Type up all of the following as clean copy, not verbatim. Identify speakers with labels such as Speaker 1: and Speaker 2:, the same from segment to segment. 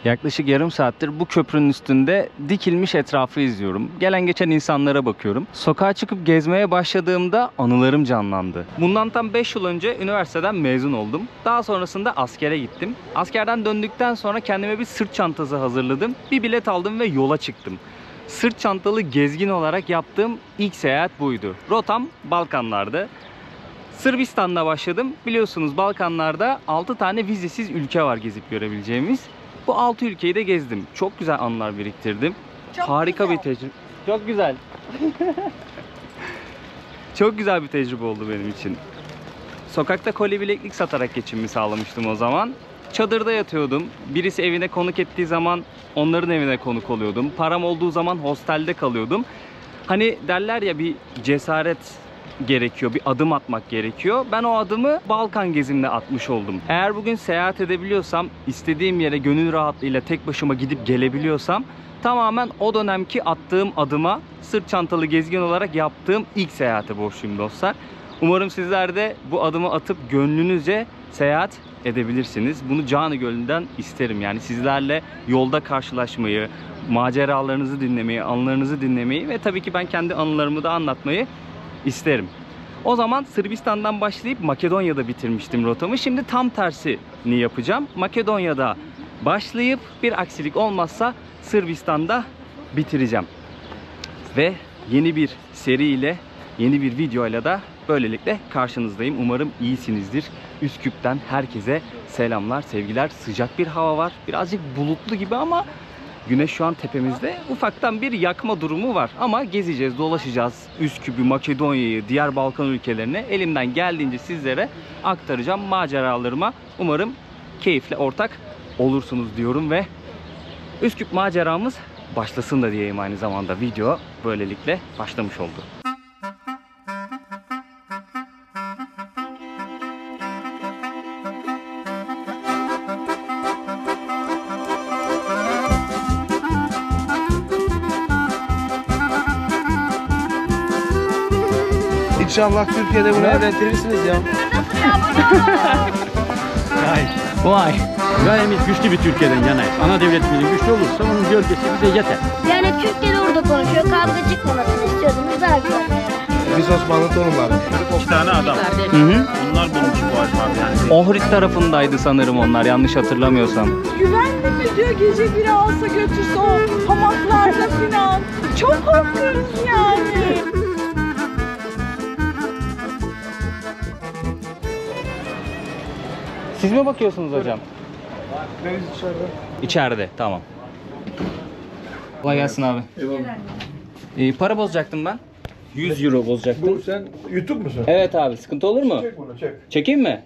Speaker 1: Yaklaşık yarım saattir bu köprünün üstünde dikilmiş etrafı izliyorum. Gelen geçen insanlara bakıyorum. Sokağa çıkıp gezmeye başladığımda anılarım canlandı. Bundan tam 5 yıl önce üniversiteden mezun oldum. Daha sonrasında askere gittim. Askerden döndükten sonra kendime bir sırt çantası hazırladım. Bir bilet aldım ve yola çıktım. Sırt çantalı gezgin olarak yaptığım ilk seyahat buydu. Rotam Balkanlar'dı. Sırbistan'da başladım. Biliyorsunuz Balkanlar'da 6 tane vizesiz ülke var gezip görebileceğimiz. Bu 6 ülkeyi de gezdim. Çok güzel anılar biriktirdim. Harika bir tecrübe. Çok güzel. Çok güzel bir tecrübe oldu benim için. Sokakta kolye bileklik satarak geçimimi sağlamıştım o zaman. Çadırda yatıyordum. Birisi evine konuk ettiği zaman onların evine konuk oluyordum. Param olduğu zaman hostelde kalıyordum. Hani derler ya, bir cesaret gerekiyor, bir adım atmak gerekiyor. Ben o adımı Balkan gezimle atmış oldum. Eğer bugün seyahat edebiliyorsam, istediğim yere gönül rahatlığıyla tek başıma gidip gelebiliyorsam, tamamen o dönemki attığım adıma, sırt çantalı gezgin olarak yaptığım ilk seyahate borçluyum dostlar. Umarım sizler de bu adımı atıp gönlünüzce seyahat edebilirsiniz. Bunu canı gönülden isterim. Yani sizlerle yolda karşılaşmayı, maceralarınızı dinlemeyi, anılarınızı dinlemeyi ve tabii ki ben kendi anılarımı da anlatmayı isterim. O zaman Sırbistan'dan başlayıp Makedonya'da bitirmiştim rotamı. Şimdi tam tersini yapacağım. Makedonya'da başlayıp bir aksilik olmazsa Sırbistan'da bitireceğim. Ve yeni bir seriyle, yeni bir videoyla da böylelikle karşınızdayım. Umarım iyisinizdir. Üsküp'ten herkese selamlar, sevgiler. Sıcak bir hava var. Birazcık bulutlu gibi ama güneş şu an tepemizde. Ufaktan bir yakma durumu var. Ama gezeceğiz, dolaşacağız. Üsküp'ü, Makedonya'yı, diğer Balkan ülkelerini elimden geldiğince sizlere aktaracağım maceralarıma. Umarım keyifle ortak olursunuz diyorum ve Üsküp maceramız başlasın da diyeyim aynı zamanda. Video böylelikle başlamış oldu.
Speaker 2: İnşallah Türkiye'de bunu öğretirsiniz ya.
Speaker 3: Vay. Gayemiz güçlü bir Türkiye'den yanayız. Ana devletimizin güçlü olursa onun gölgesi bize yeter.
Speaker 4: Yani Türkiye'de orada konuşuyor. Kavga çıkmamasını istiyordunuz. Daha güzel.
Speaker 2: Biz Osmanlı torunları.
Speaker 3: 2 tane adam. Bunlar bulmuş bu ağaçlar yani.
Speaker 1: Ohrid tarafındaydı sanırım onlar, yanlış hatırlamıyorsam.
Speaker 5: Güvenli mi diyor, gece biri alsa götürse o hamaklarda filan. Çok korkuyoruz yani.
Speaker 1: Siz mi bakıyorsunuz hocam?
Speaker 2: Deniz içeride.
Speaker 1: İçeride, tamam. Kolay gelsin abi. Para bozacaktım ben. 100 euro bozacaktım.
Speaker 2: Bu sen YouTube musun?
Speaker 1: Evet abi, sıkıntı olur mu?
Speaker 2: Çek bunu, çek.
Speaker 1: Çekeyim mi?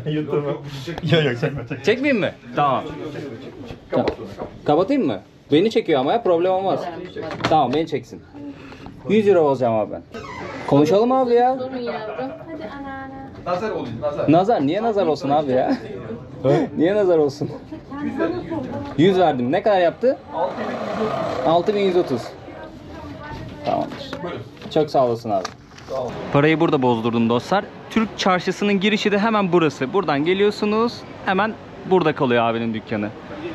Speaker 2: YouTube. Yok çekme.
Speaker 1: Çekmeyeyim mi? Tamam. Kapatayım mı? Beni çekiyor ama ya, problem olmaz. Tamam, beni çeksin. 100 euro bozacağım abi ben. Konuşalım abi ya.
Speaker 2: Nazar olayım, nazar.
Speaker 1: Nazar, niye nazar olsun abi ya? Niye nazar olsun? 100 verdim. Ne kadar yaptı? 6130. Tamamdır. Çok sağ olasın abi. Parayı burada bozdurdum dostlar. Türk çarşısının girişi de hemen burası. Buradan geliyorsunuz. Hemen burada kalıyor abinin dükkanı.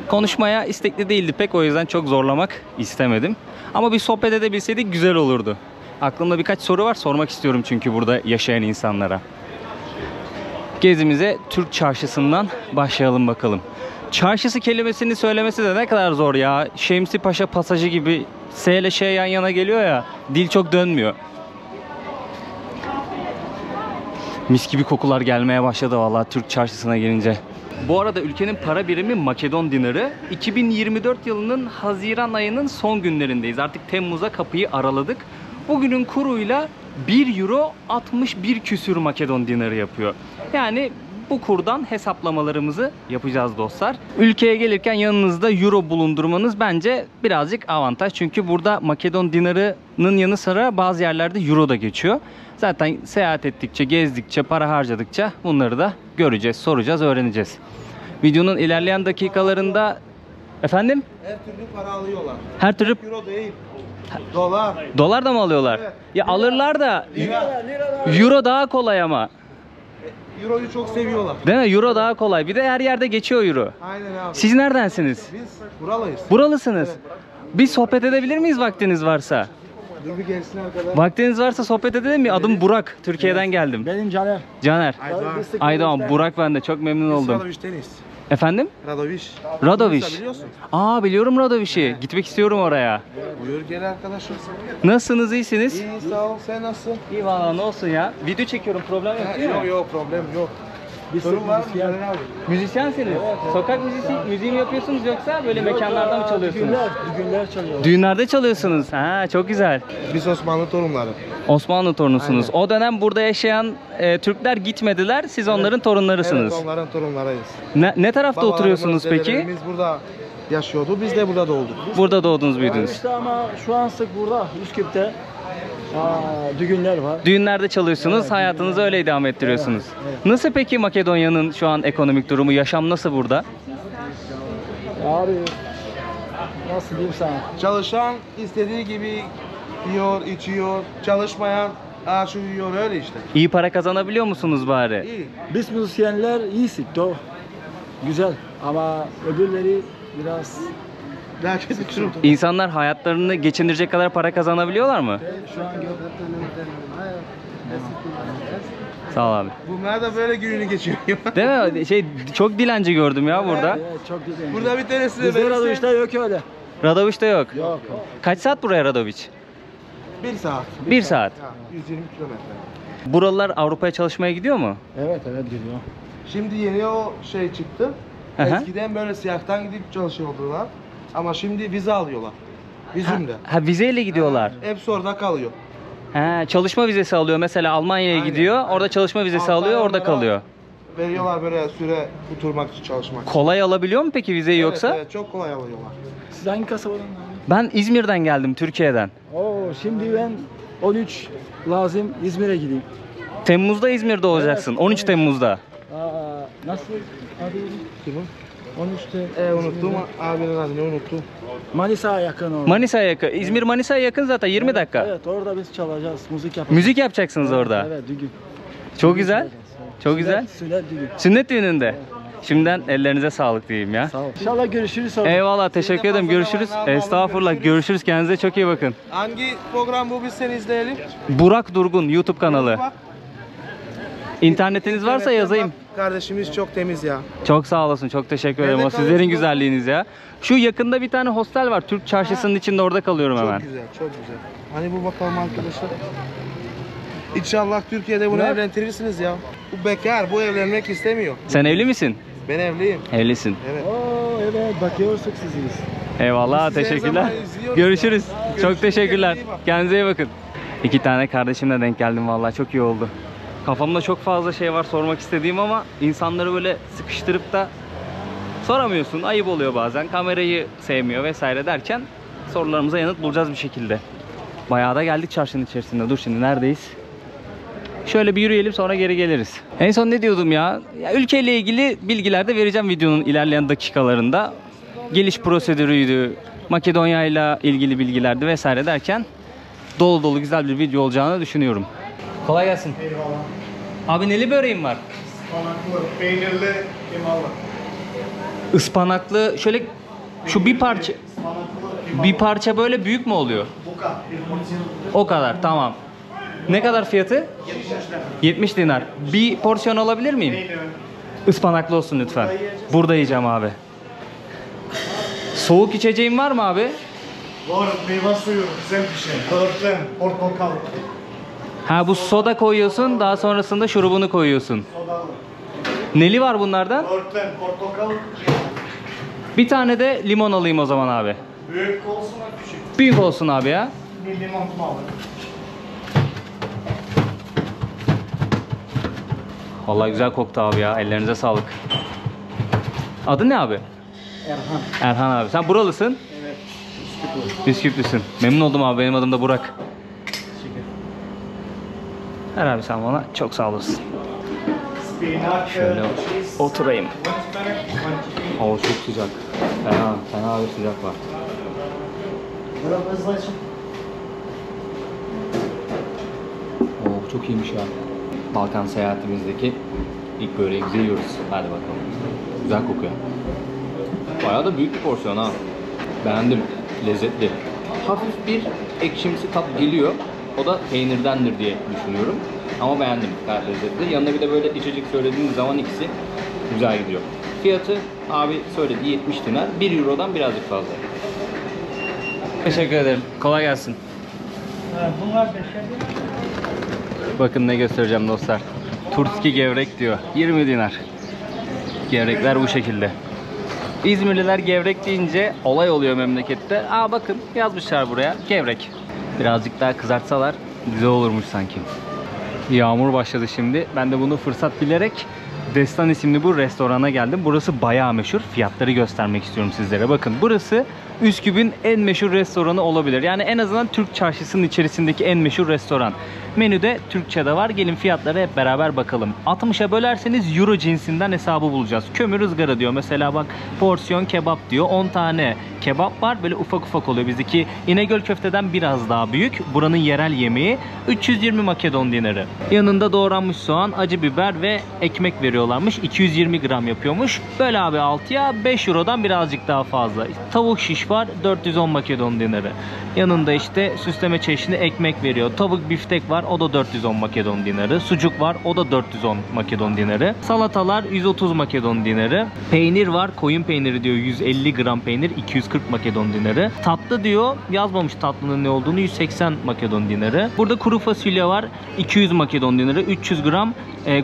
Speaker 1: Konuşmaya istekli değildi pek, o yüzden çok zorlamak istemedim. Ama bir sohbet edebilseydik güzel olurdu. Aklımda birkaç soru var, sormak istiyorum çünkü burada yaşayan insanlara. Gezimize Türk çarşısından başlayalım bakalım. Çarşısı kelimesini söylemesi de ne kadar zor ya. Şemsi Paşa pasajı gibi S ile Ş yan yana geliyor ya. Dil çok dönmüyor. Mis gibi kokular gelmeye başladı vallahi Türk çarşısına gelince. Bu arada ülkenin para birimi Makedon dinarı. 2024 yılının Haziran ayının son günlerindeyiz. Artık Temmuz'a kapıyı araladık. Bugünün kuruyla 1 euro 61 küsür Makedon dinarı yapıyor. Yani bu kurdan hesaplamalarımızı yapacağız dostlar. Ülkeye gelirken yanınızda euro bulundurmanız bence birazcık avantaj. Çünkü burada Makedon dinarının yanı sıra bazı yerlerde euro da geçiyor. Zaten seyahat ettikçe, gezdikçe, para harcadıkça bunları da göreceğiz, soracağız, öğreneceğiz. Videonun ilerleyen dakikalarında... Efendim?
Speaker 2: Her türlü para alıyorlar.
Speaker 1: Her türlü...
Speaker 2: Euro değil. Dolar.
Speaker 1: Dolar da mı alıyorlar?
Speaker 2: Evet.
Speaker 1: Ya alırlar da
Speaker 2: Lira.
Speaker 1: euro daha kolay ama.
Speaker 2: Euro'yu çok seviyorlar.
Speaker 1: Değil mi? Euro daha kolay. Bir de her yerde geçiyor Euro.
Speaker 2: Aynen abi.
Speaker 1: Siz neredensiniz?
Speaker 2: Biz buralıyız.
Speaker 1: Buralısınız. Bir sohbet edebilir miyiz vaktiniz varsa?
Speaker 2: Dur bir gelsin arkadaş.
Speaker 1: Vaktiniz varsa sohbet edelim mi? Adım Burak. Türkiye'den geldim.
Speaker 3: Benim Caner.
Speaker 1: Caner.
Speaker 2: Aydoğan.
Speaker 1: Aydoğan, Burak ben de. Çok memnun oldum.
Speaker 2: Radoviç tenis.
Speaker 1: Efendim?
Speaker 2: Radoviç.
Speaker 1: Radoviç.
Speaker 2: Biliyorsun.
Speaker 1: Aa, biliyorum Radovic'i. Gitmek istiyorum oraya.
Speaker 2: Buyur gel arkadaşım.
Speaker 1: Nasılsınız? İyisiniz?
Speaker 2: İyi sağ ol. Sen nasılsın?
Speaker 1: İyi valla, ne olsun ya. Video çekiyorum, problem yok değil mi?
Speaker 2: Yok yok problem yok.
Speaker 3: Bir
Speaker 2: Sorun var mı?
Speaker 3: müzisyen.
Speaker 2: Caner abi?
Speaker 1: Müzisyensiniz. Sokak müziği mi yapıyorsunuz yoksa böyle mekanlarda mı çalıyorsunuz?
Speaker 3: Düğünler çalıyor.
Speaker 1: Düğünlerde çalıyorsunuz. Ha, çok güzel.
Speaker 2: Biz Osmanlı torunları.
Speaker 1: Osmanlı torunusunuz.
Speaker 2: Aynen.
Speaker 1: O dönem burada yaşayan Türkler gitmediler. Siz onların torunlarısınız.
Speaker 2: Evet onların torunlarıyız.
Speaker 1: Ne tarafta
Speaker 2: Babalarımız,
Speaker 1: oturuyorsunuz peki?
Speaker 2: dedelerimiz burada yaşıyordu. Biz de burada doğduk.
Speaker 1: Burada doğdunuz, büyüdünüz.
Speaker 3: İşte ama şu an sık burada Üsküp'te düğünler var.
Speaker 1: Düğünlerde çalıyorsunuz, hayatınızı öyle idame ettiriyorsunuz. Nasıl peki Makedonya'nın şu an ekonomik durumu, yaşam nasıl burada?
Speaker 3: Abi nasıl diyeyim sana?
Speaker 2: Çalışan istediği gibi yiyor, içiyor. Çalışmayan şu yiyor öyle işte.
Speaker 1: İyi para kazanabiliyor musunuz bari?
Speaker 2: İyi.
Speaker 3: Biz müzisyenler iyisin do. Güzel ama öbürleri biraz
Speaker 2: Daha kötü durum.
Speaker 1: İnsanlar hayatlarını geçindirecek kadar para kazanabiliyorlar mı?
Speaker 3: şu an
Speaker 1: Sağ ol abi.
Speaker 2: Bunlar da böyle gününü geçiriyor.
Speaker 1: Değil mi? Çok dilenci gördüm ya burada.
Speaker 3: çok güzel.
Speaker 2: Burada bir tanesi de
Speaker 3: Bizde
Speaker 2: verirse
Speaker 3: Radoviç'te yok öyle.
Speaker 1: Radoviç'te yok.
Speaker 3: Yok.
Speaker 1: Kaç saat buraya Radoviç?
Speaker 2: 1 saat.
Speaker 1: 1 saat.
Speaker 2: Ha, 120 kilometre.
Speaker 1: Buralılar Avrupa'ya çalışmaya gidiyor mu?
Speaker 3: Evet gidiyor.
Speaker 2: Şimdi yeni o şey çıktı.
Speaker 1: Hı hı.
Speaker 2: Eskiden böyle siyahtan gidip çalışıyordular. Ama şimdi vize alıyorlar. Vizumda.
Speaker 1: Ha, vizeyle gidiyorlar.
Speaker 2: Hepsi orada kalıyor.
Speaker 1: Ha, çalışma vizesi alıyor. Mesela Almanya'ya
Speaker 2: Aynen.
Speaker 1: gidiyor. Orada çalışma vizesi
Speaker 2: Altı ay
Speaker 1: alıyor, orada
Speaker 2: onlara
Speaker 1: kalıyor.
Speaker 2: Veriyorlar böyle süre oturmak için çalışmak için.
Speaker 1: Kolay alabiliyor mu peki vizeyi yoksa?
Speaker 2: Evet, evet, çok kolay alıyorlar.
Speaker 3: Siz hangi kasabadan?
Speaker 1: Ben İzmir'den geldim, Türkiye'den.
Speaker 3: Oo şimdi ben 13 lazım İzmir'e gideyim.
Speaker 1: Temmuz'da İzmir'de olacaksın.
Speaker 3: Evet,
Speaker 1: 13
Speaker 3: evet.
Speaker 1: Temmuz'da.
Speaker 3: Nasıl adı?
Speaker 2: Kimin?
Speaker 3: 13'te.
Speaker 2: Unuttum. Abinin adını unuttum.
Speaker 3: Manisa'ya yakın orada.
Speaker 1: Manisa'ya yakın. İzmir Manisa'ya yakın zaten, 20 dakika.
Speaker 3: Evet orada biz çalacağız, müzik yapacağız.
Speaker 1: Müzik yapacaksınız orada.
Speaker 3: Evet düğün.
Speaker 1: Çok güzel. Çok güzel.
Speaker 3: Sünnet düğün.
Speaker 1: Sünnet düğününde. Şimdiden ellerinize sağlık diyeyim ya.
Speaker 3: Sağ ol. İnşallah görüşürüz sonra.
Speaker 1: Eyvallah, teşekkür ederim. Görüşürüz. Estağfurullah. Görüşürüz. Kendinize çok iyi bakın.
Speaker 2: Hangi program bu biz seni izleyelim?
Speaker 1: Burak Durgun YouTube kanalı.
Speaker 2: Bak.
Speaker 1: İnternetiniz varsa
Speaker 2: İnternetten
Speaker 1: yazayım.
Speaker 2: bak, kardeşimiz çok temiz ya.
Speaker 1: Çok sağ olasın. Çok teşekkür ederim.
Speaker 2: Nerede
Speaker 1: O sizlerin
Speaker 2: kalıyorsun?
Speaker 1: güzelliğiniz ya. Şu yakında bir tane hostel var. Türk Çarşısı'nın içinde, orada kalıyorum hemen.
Speaker 2: Çok güzel, çok güzel. Hani bu bakalım arkadaşlar. İnşallah Türkiye'de bunu
Speaker 3: Ne?
Speaker 2: evlendirirsiniz ya. Bu bekar, bu evlenmek istemiyor.
Speaker 1: Sen evli misin?
Speaker 2: Ben evliyim.
Speaker 1: Evlisin.
Speaker 2: Evet.
Speaker 3: Oo evet bakıyoruz siziz.
Speaker 1: Eyvallah,
Speaker 2: Sizi her
Speaker 1: teşekkürler.
Speaker 2: zaman izliyoruz
Speaker 1: Görüşürüz.
Speaker 2: ya.
Speaker 1: Çok
Speaker 2: Görüşürüz,
Speaker 1: teşekkürler.
Speaker 2: kendine iyi bak.
Speaker 1: Kendinize iyi bakın. 2 tane kardeşimle denk geldim vallahi, çok iyi oldu. Kafamda çok fazla şey var sormak istediğim ama insanları böyle sıkıştırıp da soramıyorsun. Ayıp oluyor bazen. Kamerayı sevmiyor vesaire derken sorularımıza yanıt bulacağız bir şekilde. Bayağı da geldik çarşının içerisinde. Dur şimdi neredeyiz? Şöyle bir yürüyelim, sonra geri geliriz. En son ne diyordum ya? Ülkeyle ilgili bilgiler de vereceğim videonun ilerleyen dakikalarında. Geliş prosedürüydü, Makedonya ile ilgili bilgilerdi vesaire derken dolu dolu güzel bir video olacağını düşünüyorum. Kolay gelsin.
Speaker 6: Eyvallah.
Speaker 1: Abi neli böreğim var?
Speaker 6: Ispanaklı, peynirli, kıymalı.
Speaker 1: Ispanaklı, şöyle şu bir parça,
Speaker 6: Ispanaklı, kıymalı.
Speaker 1: bir parça böyle büyük mü oluyor?
Speaker 6: Bu kadar. Bir porsiyon.
Speaker 1: O kadar, tamam. Ne kadar fiyatı? 70 dinar. Bir porsiyon alabilir miyim?
Speaker 6: Peynir.
Speaker 1: Ispanaklı olsun lütfen. Burada yiyeceğim abi. Soğuk içeceğin var mı abi?
Speaker 6: Var, meyve suyu, güzel bir şey. Böğürtlen, portakal,
Speaker 1: Ha, bu soda koyuyorsun, daha sonrasında şurubunu koyuyorsun.
Speaker 6: sodalı.
Speaker 1: Neli var bunlardan?
Speaker 6: Böğürtlen, portakal,
Speaker 1: Bir tane de limon alayım o zaman abi.
Speaker 6: büyük olsun da küçük.
Speaker 1: Büyük olsun abi ya.
Speaker 6: Bir limon malı.
Speaker 1: Vallahi güzel koktu abi ya. Ellerinize sağlık. Adı ne abi?
Speaker 3: Erhan.
Speaker 1: Erhan abi. Sen buralısın?
Speaker 3: Evet.
Speaker 1: Üsküplüsün. Memnun oldum abi. Benim adım da Burak. Her abi sen bana çok sağ olasın.
Speaker 6: Spinach,
Speaker 1: Şöyle
Speaker 6: cheese.
Speaker 1: oturayım.
Speaker 6: One spinach, one cheese.
Speaker 1: Oo, çok sıcak. Fena bir sıcak var. Oo, çok iyiymiş ya. Balkan seyahatimizdeki İlk böreğimizi yiyoruz. Hadi bakalım. Güzel kokuyor. Bayağı da büyük bir porsiyon ha. Beğendim. Lezzetli. Hafif bir ekşimsi tat geliyor. O da peynirdendir diye düşünüyorum. Ama beğendim. Gayet lezzetli. Yanına bir de böyle içecek söylediğiniz zaman ikisi güzel gidiyor. Fiyatı abi söyledi 70 dinar. 1 Euro'dan birazcık fazla. Teşekkür ederim. Kolay gelsin. Bakın ne göstereceğim dostlar. Turski gevrek diyor. 20 dinar. Gevrekler bu şekilde. İzmirliler gevrek deyince olay oluyor memlekette. Aa bakın yazmışlar buraya gevrek. Birazcık daha kızartsalar güzel olurmuş sanki. Yağmur başladı şimdi. Ben de bunu fırsat bilerek Destan isimli bu restorana geldim. Burası bayağı meşhur. Fiyatları göstermek istiyorum sizlere. Bakın burası Üsküp'ün en meşhur restoranı olabilir. Yani en azından Türk çarşısının içerisindeki en meşhur restoran. Menüde Türkçe de var. Gelin fiyatlara hep beraber bakalım. 60'a bölerseniz euro cinsinden hesabı bulacağız. Kömür ızgara diyor. Mesela bak porsiyon kebap diyor. 10 tane kebap var. Böyle ufak ufak oluyor. Bizdeki İnegöl köfteden biraz daha büyük. Buranın yerel yemeği 320 Makedon dinarı. Yanında doğranmış soğan, acı biber ve ekmek veriyorlarmış. 220 gram yapıyormuş. Böyle abi 6'ya 5 Euro'dan birazcık daha fazla. Tavuk şiş var 410 Makedon dinarı. Yanında işte süsleme çeşitli ekmek veriyor. Tavuk biftek var o da 410 Makedon dinarı. Sucuk var o da 410 Makedon dinarı. Salatalar 130 Makedon dinarı. Peynir var koyun peyniri diyor 150 gram peynir 240 Makedon dinarı. Tatlı diyor yazmamış tatlının ne olduğunu 180 Makedon dinarı. Burada kuru fasulye var 200 Makedon dinarı 300 gram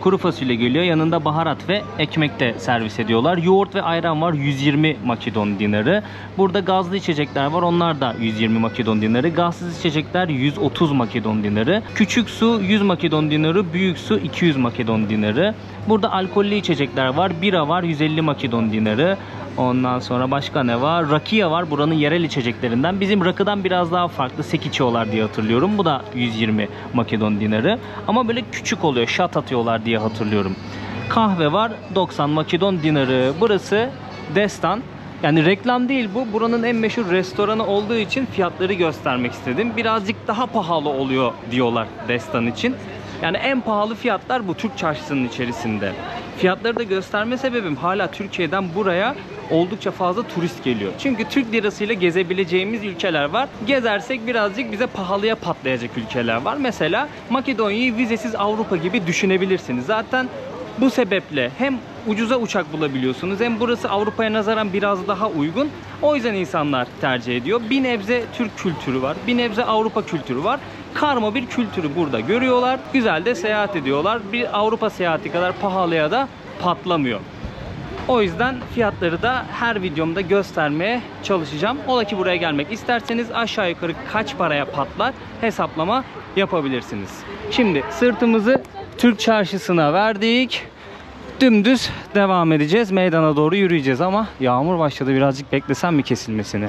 Speaker 1: kuru fasulye geliyor. Yanında baharat ve ekmek de servis ediyorlar. Yoğurt ve ayran var 120 Makedon dinarı. Burada gazlı içecekler var. Onlar da 120 Makedon dinarı. Gazsız içecekler 130 Makedon dinarı. Küçük su 100 Makedon dinarı. Büyük su 200 Makedon dinarı. Burada alkollü içecekler var. Bira var 150 Makedon dinarı. Ondan sonra başka ne var? Rakia var. Buranın yerel içeceklerinden. Bizim rakıdan biraz daha farklı. Sek içiyorlar diye hatırlıyorum. Bu da 120 Makedon dinarı. Ama böyle küçük oluyor. Şat atıyorlar diye hatırlıyorum. Kahve var 90 Makedon dinarı. Burası Destan. Yani reklam değil bu. Buranın en meşhur restoranı olduğu için fiyatları göstermek istedim. Birazcık daha pahalı oluyor diyorlar Destan için. Yani en pahalı fiyatlar bu Türk çarşısının içerisinde. Fiyatları da gösterme sebebim hala Türkiye'den buraya oldukça fazla turist geliyor. Çünkü Türk lirasıyla gezebileceğimiz ülkeler var. Gezersek birazcık bize pahalıya patlayacak ülkeler var. Mesela Makedonya'yı vizesiz Avrupa gibi düşünebilirsiniz. Zaten bu sebeple hem ucuza uçak bulabiliyorsunuz hem burası Avrupa'ya nazaran biraz daha uygun. O yüzden insanlar tercih ediyor. Bir nebze Türk kültürü var. Bir nebze Avrupa kültürü var. Karma bir kültürü burada görüyorlar. Güzel de seyahat ediyorlar. Bir Avrupa seyahati kadar pahalıya da patlamıyor. O yüzden fiyatları da her videomda göstermeye çalışacağım. Ola ki buraya gelmek isterseniz aşağı yukarı kaç paraya patlar hesaplama yapabilirsiniz. Şimdi sırtımızı Türk çarşısına verdik. Dümdüz devam edeceğiz. Meydana doğru yürüyeceğiz ama yağmur başladı. Birazcık beklesem mi kesilmesini?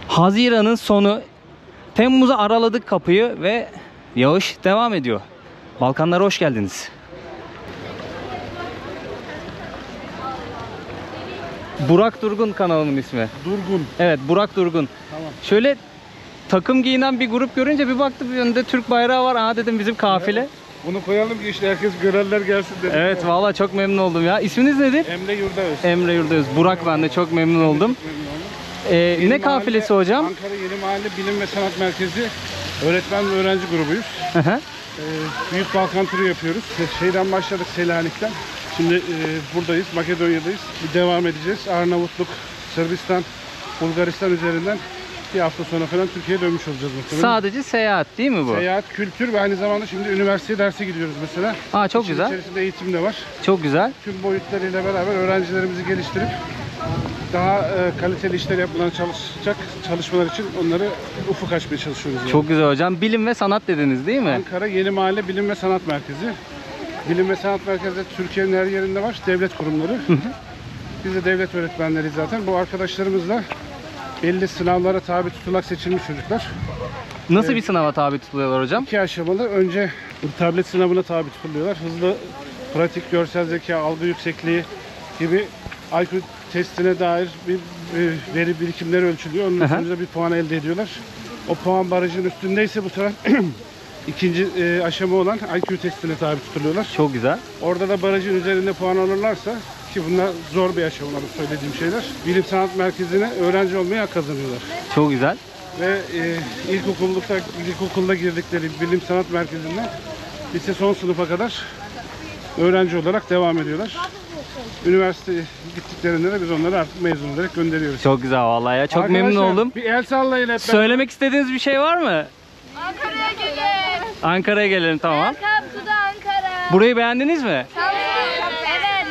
Speaker 1: Haziran'ın sonu. Temmuz'a araladık kapıyı ve yağış devam ediyor. Balkanlara hoş geldiniz. Burak Durgun kanalımın ismi.
Speaker 2: Durgun.
Speaker 1: Evet, Burak Durgun.
Speaker 2: Tamam.
Speaker 1: Şöyle takım giyinen bir grup görünce bir baktım önünde Türk bayrağı var. Aa dedim bizim kafile.
Speaker 2: Evet. Bunu koyalım ki işte herkes görenler gelsin dedim.
Speaker 1: Evet, vallahi çok memnun oldum ya. İsminiz nedir?
Speaker 2: Emre Yurdaöz.
Speaker 1: Emre Yurdaöz. Burak, ben de çok memnun oldum.
Speaker 2: Yeni
Speaker 1: Ne kafilesi hocam?
Speaker 2: Ankara Yeni Mahalle Bilim ve Sanat Merkezi öğretmen ve öğrenci grubuyuz. Büyük Balkan turu yapıyoruz. Şeyden başladık, Selanik'ten. Şimdi buradayız, Makedonya'dayız. Devam edeceğiz. Arnavutluk, Sırbistan, Bulgaristan üzerinden bir hafta sonra falan Türkiye'ye dönmüş olacağız muhtemelen.
Speaker 1: Sadece seyahat değil mi bu?
Speaker 2: Seyahat, kültür ve aynı zamanda şimdi üniversiteye derse gidiyoruz mesela.
Speaker 1: Aa, çok
Speaker 2: İçin
Speaker 1: güzel.
Speaker 2: İçerisinde eğitim de var.
Speaker 1: Çok güzel.
Speaker 2: Tüm boyutlarıyla beraber öğrencilerimizi geliştirip daha kaliteli işler yapmadan çalışacak çalışmalar için onları ufuk açmaya çalışıyoruz. Yani.
Speaker 1: Çok güzel hocam. Bilim ve sanat dediniz değil mi?
Speaker 2: Ankara Yeni Mahalle Bilim ve Sanat Merkezi. Bilim ve Sanat Merkezi Türkiye'nin her yerinde var. Devlet kurumları. Biz de devlet öğretmenleriyiz zaten. Bu arkadaşlarımızla belli sınavlara tabi tutularak seçilmiş çocuklar.
Speaker 1: Nasıl bir sınava tabi tutuluyorlar hocam?
Speaker 2: 2 aşamalı. Önce tablet sınavına tabi tutuluyorlar. Hızlı, pratik, görsel zeka, algı yüksekliği gibi IQ testine dair bir veri birikimleri ölçülüyor. Onun sonucunda bir puan elde ediyorlar. O puan barajının üstündeyse bu sefer ikinci aşama olan IQ testine tabi tutuluyorlar.
Speaker 1: Çok güzel.
Speaker 2: Orada da barajın üzerinde puan alırlarsa, ki bunlar zor bir aşama bu söylediğim şeyler, bilim sanat merkezine öğrenci olmaya hak kazanıyorlar.
Speaker 1: Çok güzel.
Speaker 2: Ve ilkokulda girdikleri bilim sanat merkezinden lise son sınıfa kadar öğrenci olarak devam ediyorlar. Üniversiteye gittiklerinde de biz onları artık mezun olarak gönderiyoruz.
Speaker 1: Çok güzel vallahi ya. Çok memnun
Speaker 2: Arkadaşlar,
Speaker 1: oldum.
Speaker 2: Bir el sallayın hep beraber.
Speaker 1: Söylemek istediğiniz bir şey var mı?
Speaker 4: Ankara'ya gelelim.
Speaker 1: Ankara'ya gelelim, tamam.
Speaker 4: Samsun'a Ankara.
Speaker 1: Burayı beğendiniz mi?
Speaker 4: Evet.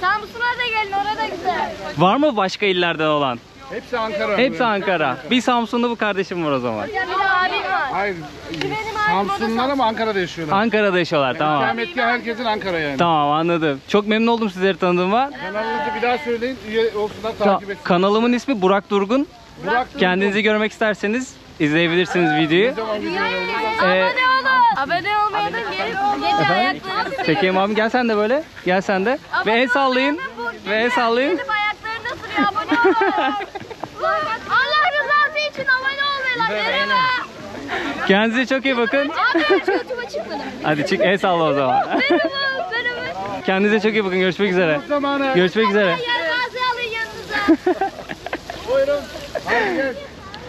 Speaker 4: Samsun'a da gelin, orada güzel.
Speaker 1: Var mı başka illerden olan?
Speaker 2: Hepsi Ankara.
Speaker 1: Hepsi Ankara. Bir Samsunlu bu kardeşim var o zaman.
Speaker 4: Bir de abim var.
Speaker 2: Hayır. Samsunlar ama Ankara'da yaşıyorlar.
Speaker 1: Ankara'da yaşıyorlar, tamam.
Speaker 2: İkametgah herkesin Ankara yani.
Speaker 1: Tamam, anladım. Çok memnun oldum sizleri tanıdığıma.
Speaker 2: Kanalınızı bir daha söyleyin. Üye olsunlar, takip etsinler.
Speaker 1: Kanalımın ismi Burak Durgun.
Speaker 2: Burak
Speaker 1: Kendinizi görmek isterseniz izleyebilirsiniz videoyu.
Speaker 4: Abone olun. Abone olmaya da gelip gece ayaklarını
Speaker 1: Çekeyim abi, gel sen de böyle. Gel sen de. Ve el sallayın. Ve el sallayın.
Speaker 4: Gelip ayaklarını sürüyor, abone olun. Allah rızası için abone olmayalım. Merhaba.
Speaker 1: Kendinize çok iyi bakın.
Speaker 4: Abi YouTube'a çıkmadım.
Speaker 1: Hadi çık, el salla o zaman.
Speaker 4: Merhaba.
Speaker 1: Kendinize çok iyi bakın. Görüşmek üzere.
Speaker 2: zamanı.
Speaker 1: Görüşmek üzere.
Speaker 4: Yer bazı alın yanınıza.
Speaker 2: Buyurun. Hadi gel.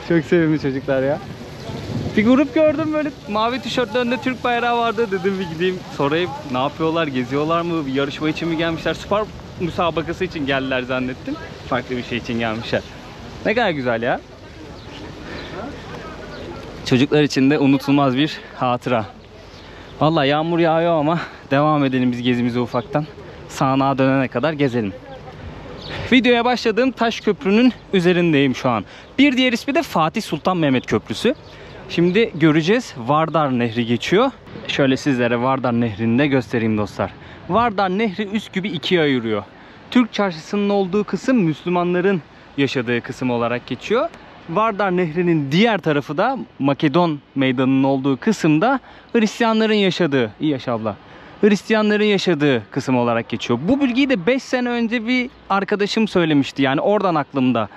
Speaker 1: Çok sevimli çocuklar ya. Bir grup gördüm böyle mavi tişörtlerinde Türk bayrağı vardı, dedim bir gideyim sorayım ne yapıyorlar, geziyorlar mı, bir yarışma için mi gelmişler, spor müsabakası için geldiler zannettim. Farklı bir şey için gelmişler. Ne kadar güzel ya. Çocuklar için de unutulmaz bir hatıra. Vallahi yağmur yağıyor ama devam edelim biz gezimize ufaktan. Sağanağa dönene kadar gezelim. Videoya başladığım taş köprünün üzerindeyim şu an. Bir diğer ismi de Fatih Sultan Mehmet Köprüsü. Şimdi göreceğiz. Vardar Nehri geçiyor. Şöyle sizlere Vardar Nehri'ni de göstereyim dostlar. Vardar Nehri Üsküp'ü ikiye ayırıyor. Türk çarşısının olduğu kısım Müslümanların yaşadığı kısım olarak geçiyor. Vardar Nehri'nin diğer tarafı da Makedon Meydanı'nın olduğu kısımda Hristiyanların yaşadığı, iyi yaşa abla, Hristiyanların yaşadığı kısım olarak geçiyor. Bu bilgiyi de 5 sene önce bir arkadaşım söylemişti. Yani oradan aklımda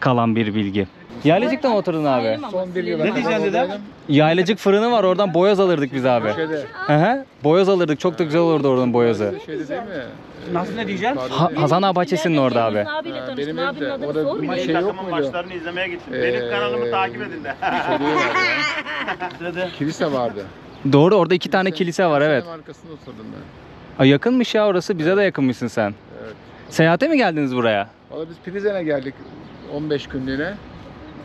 Speaker 1: kalan bir bilgi. Yaylacık'ta mı oturdun abi?
Speaker 3: Son bir yıla. Ne diyeceksin dedem?
Speaker 1: Yaylacık fırını var, oradan boyoz alırdık biz abi. Hı hı. Boyoz alırdık, çok da güzel olurdu oradan boyozı.
Speaker 3: Şeyde değil mi?
Speaker 7: Nasıl, ne diyeceğim?
Speaker 1: Hazan Ağa Bahçesi'nin orada abi.
Speaker 7: Abiyle tanıştım.
Speaker 3: Benim
Speaker 7: Abinin
Speaker 3: evde.
Speaker 7: adını
Speaker 3: Orada
Speaker 7: sormayayım.
Speaker 3: bir şey yok
Speaker 6: Takımın
Speaker 3: muydu?
Speaker 6: maçlarını izlemeye gittim. Benim kanalımı takip edin de.
Speaker 3: Kilise vardı.
Speaker 1: Doğru, orada 2 tane kilise var, evet.
Speaker 3: Senin arkasında oturdum ben.
Speaker 1: Ay, yakınmış ya orası, bize de yakınmışsın sen.
Speaker 3: Evet.
Speaker 1: Seyahate mi geldiniz buraya?
Speaker 3: Valla biz Prizren'e geldik 15 günlüğüne.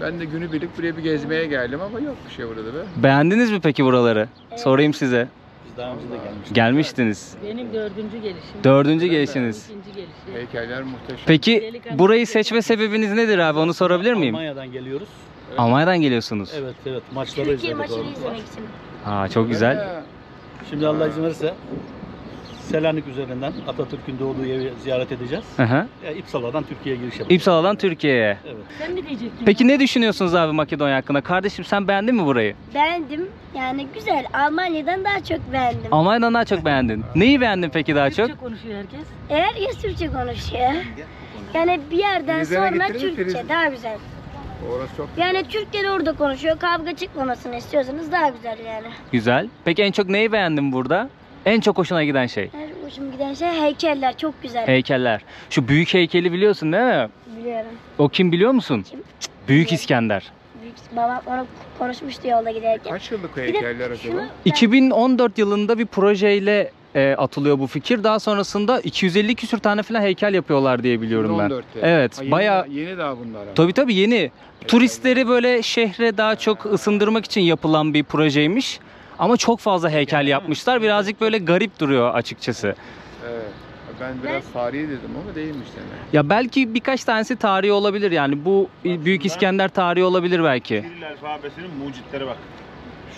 Speaker 3: Ben de günübirlik buraya bir gezmeye geldim ama yok bir şey burada be.
Speaker 1: Beğendiniz mi peki buraları? Sorayım size.
Speaker 7: Biz daha önce de gelmiştik.
Speaker 1: Gelmiştiniz.
Speaker 7: Benim 4. gelişim.
Speaker 1: 4. gelişiniz.
Speaker 7: 2. gelişim.
Speaker 3: Heykeller muhteşem.
Speaker 1: Peki burayı seçme sebebiniz nedir abi? Onu sorabilir miyim?
Speaker 7: Almanya'dan geliyoruz.
Speaker 1: Almanya'dan geliyorsunuz.
Speaker 7: Evet evet, maçları
Speaker 4: Türkiye
Speaker 7: izledik
Speaker 4: maçını
Speaker 7: orada.
Speaker 4: izlemek için.
Speaker 1: Aa, çok güzel.
Speaker 7: Şimdi Allah izin verirse Selanik üzerinden Atatürk'ün doğduğu yeri ziyaret edeceğiz.
Speaker 1: Hı hı.
Speaker 7: İpsala'dan Türkiye'ye giriş yapacağız.
Speaker 1: İpsala'dan Türkiye'ye.
Speaker 7: Evet. Sen ne diyecektin?
Speaker 1: Peki ne düşünüyorsunuz abi Makedonya hakkında? Kardeşim sen beğendin mi burayı?
Speaker 4: Beğendim. Yani güzel. Almanya'dan daha çok beğendim.
Speaker 1: Almanya'dan daha çok beğendin. Neyi beğendin peki daha çok?
Speaker 7: Türkçe konuşuyor herkes.
Speaker 4: Herkes Türkçe konuşuyor. Yani bir yerden
Speaker 3: Prizren'e
Speaker 4: sonra
Speaker 3: gittiniz mi?
Speaker 4: Türkçe
Speaker 3: Prizren.
Speaker 4: daha güzel.
Speaker 3: Orası çok
Speaker 4: Yani Türkler orada konuşuyor. Kavga çıkmamasını istiyorsanız daha güzel yani.
Speaker 1: Güzel. Peki en çok neyi beğendin burada? En çok hoşuna giden şey?
Speaker 4: Her hoşuma giden şey heykeller. Çok güzel.
Speaker 1: Heykeller. Şu büyük heykeli biliyorsun değil mi?
Speaker 4: Biliyorum.
Speaker 1: O kim biliyor musun?
Speaker 4: Kim?
Speaker 1: Büyük İskender.
Speaker 4: Babam onu konuşmuştu yolda giderken.
Speaker 3: Kaç yıllık
Speaker 4: Bir de
Speaker 3: heykeller acaba?
Speaker 4: şunu-
Speaker 1: 2014 yılında bir projeyle atılıyor bu fikir. Daha sonrasında 250 küsür tane falan heykel yapıyorlar diye biliyorum ben.
Speaker 3: 2014'te.
Speaker 1: Evet,
Speaker 3: Ha, yeni
Speaker 1: bayağı
Speaker 3: daha- Yeni daha bunlar. ama.
Speaker 1: tabii yeni. Turistleri böyle şehre daha çok ısındırmak için yapılan bir projeymiş. Ama çok fazla heykel yapmışlar. Birazcık böyle garip duruyor açıkçası.
Speaker 3: Evet. Ben biraz tarihi dedim ama değilmiş demek.
Speaker 1: Ya belki birkaç tanesi tarihi olabilir yani. Bu Büyük İskender tarihi olabilir belki.
Speaker 6: Kiril alfabesinin mucitleri bak.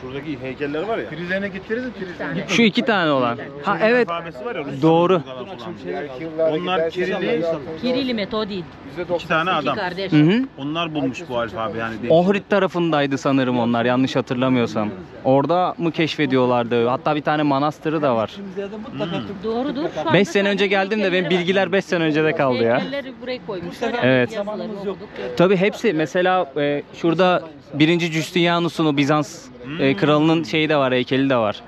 Speaker 6: Şuradaki heykeller var ya.
Speaker 3: Prizren'e gittiniz mi Prizren'e?
Speaker 1: Şu 2 tane olan. Ha
Speaker 6: Kiril
Speaker 1: evet.
Speaker 6: alfabesi var ya. Rusların
Speaker 1: Doğru.
Speaker 6: kullandığı.
Speaker 3: Belki yıllar
Speaker 6: Onlar
Speaker 3: giderseniz
Speaker 6: Kirili,
Speaker 7: Kirili Metodi.
Speaker 6: iki tane
Speaker 7: İki
Speaker 6: adam.
Speaker 7: kardeş.
Speaker 1: Hı hı.
Speaker 6: Onlar bulmuş bu alfabe yani.
Speaker 1: Ohrid tarafındaydı sanırım onlar, yanlış hatırlamıyorsam. Orada mı keşfediyorlardı? Hatta bir tane manastırı da var.
Speaker 7: Doğrudur. Şu anda
Speaker 1: 5 sene önce geldim de benim bilgiler 5 sene önce de kaldı ya.
Speaker 7: Heykelleri buraya koymuşlar.
Speaker 1: Evet.
Speaker 7: Yazılarını okuduk.
Speaker 1: Tabii hepsi mesela şurada 1. Justinianus'un o Bizans kralının şeyi de var, heykeli de var.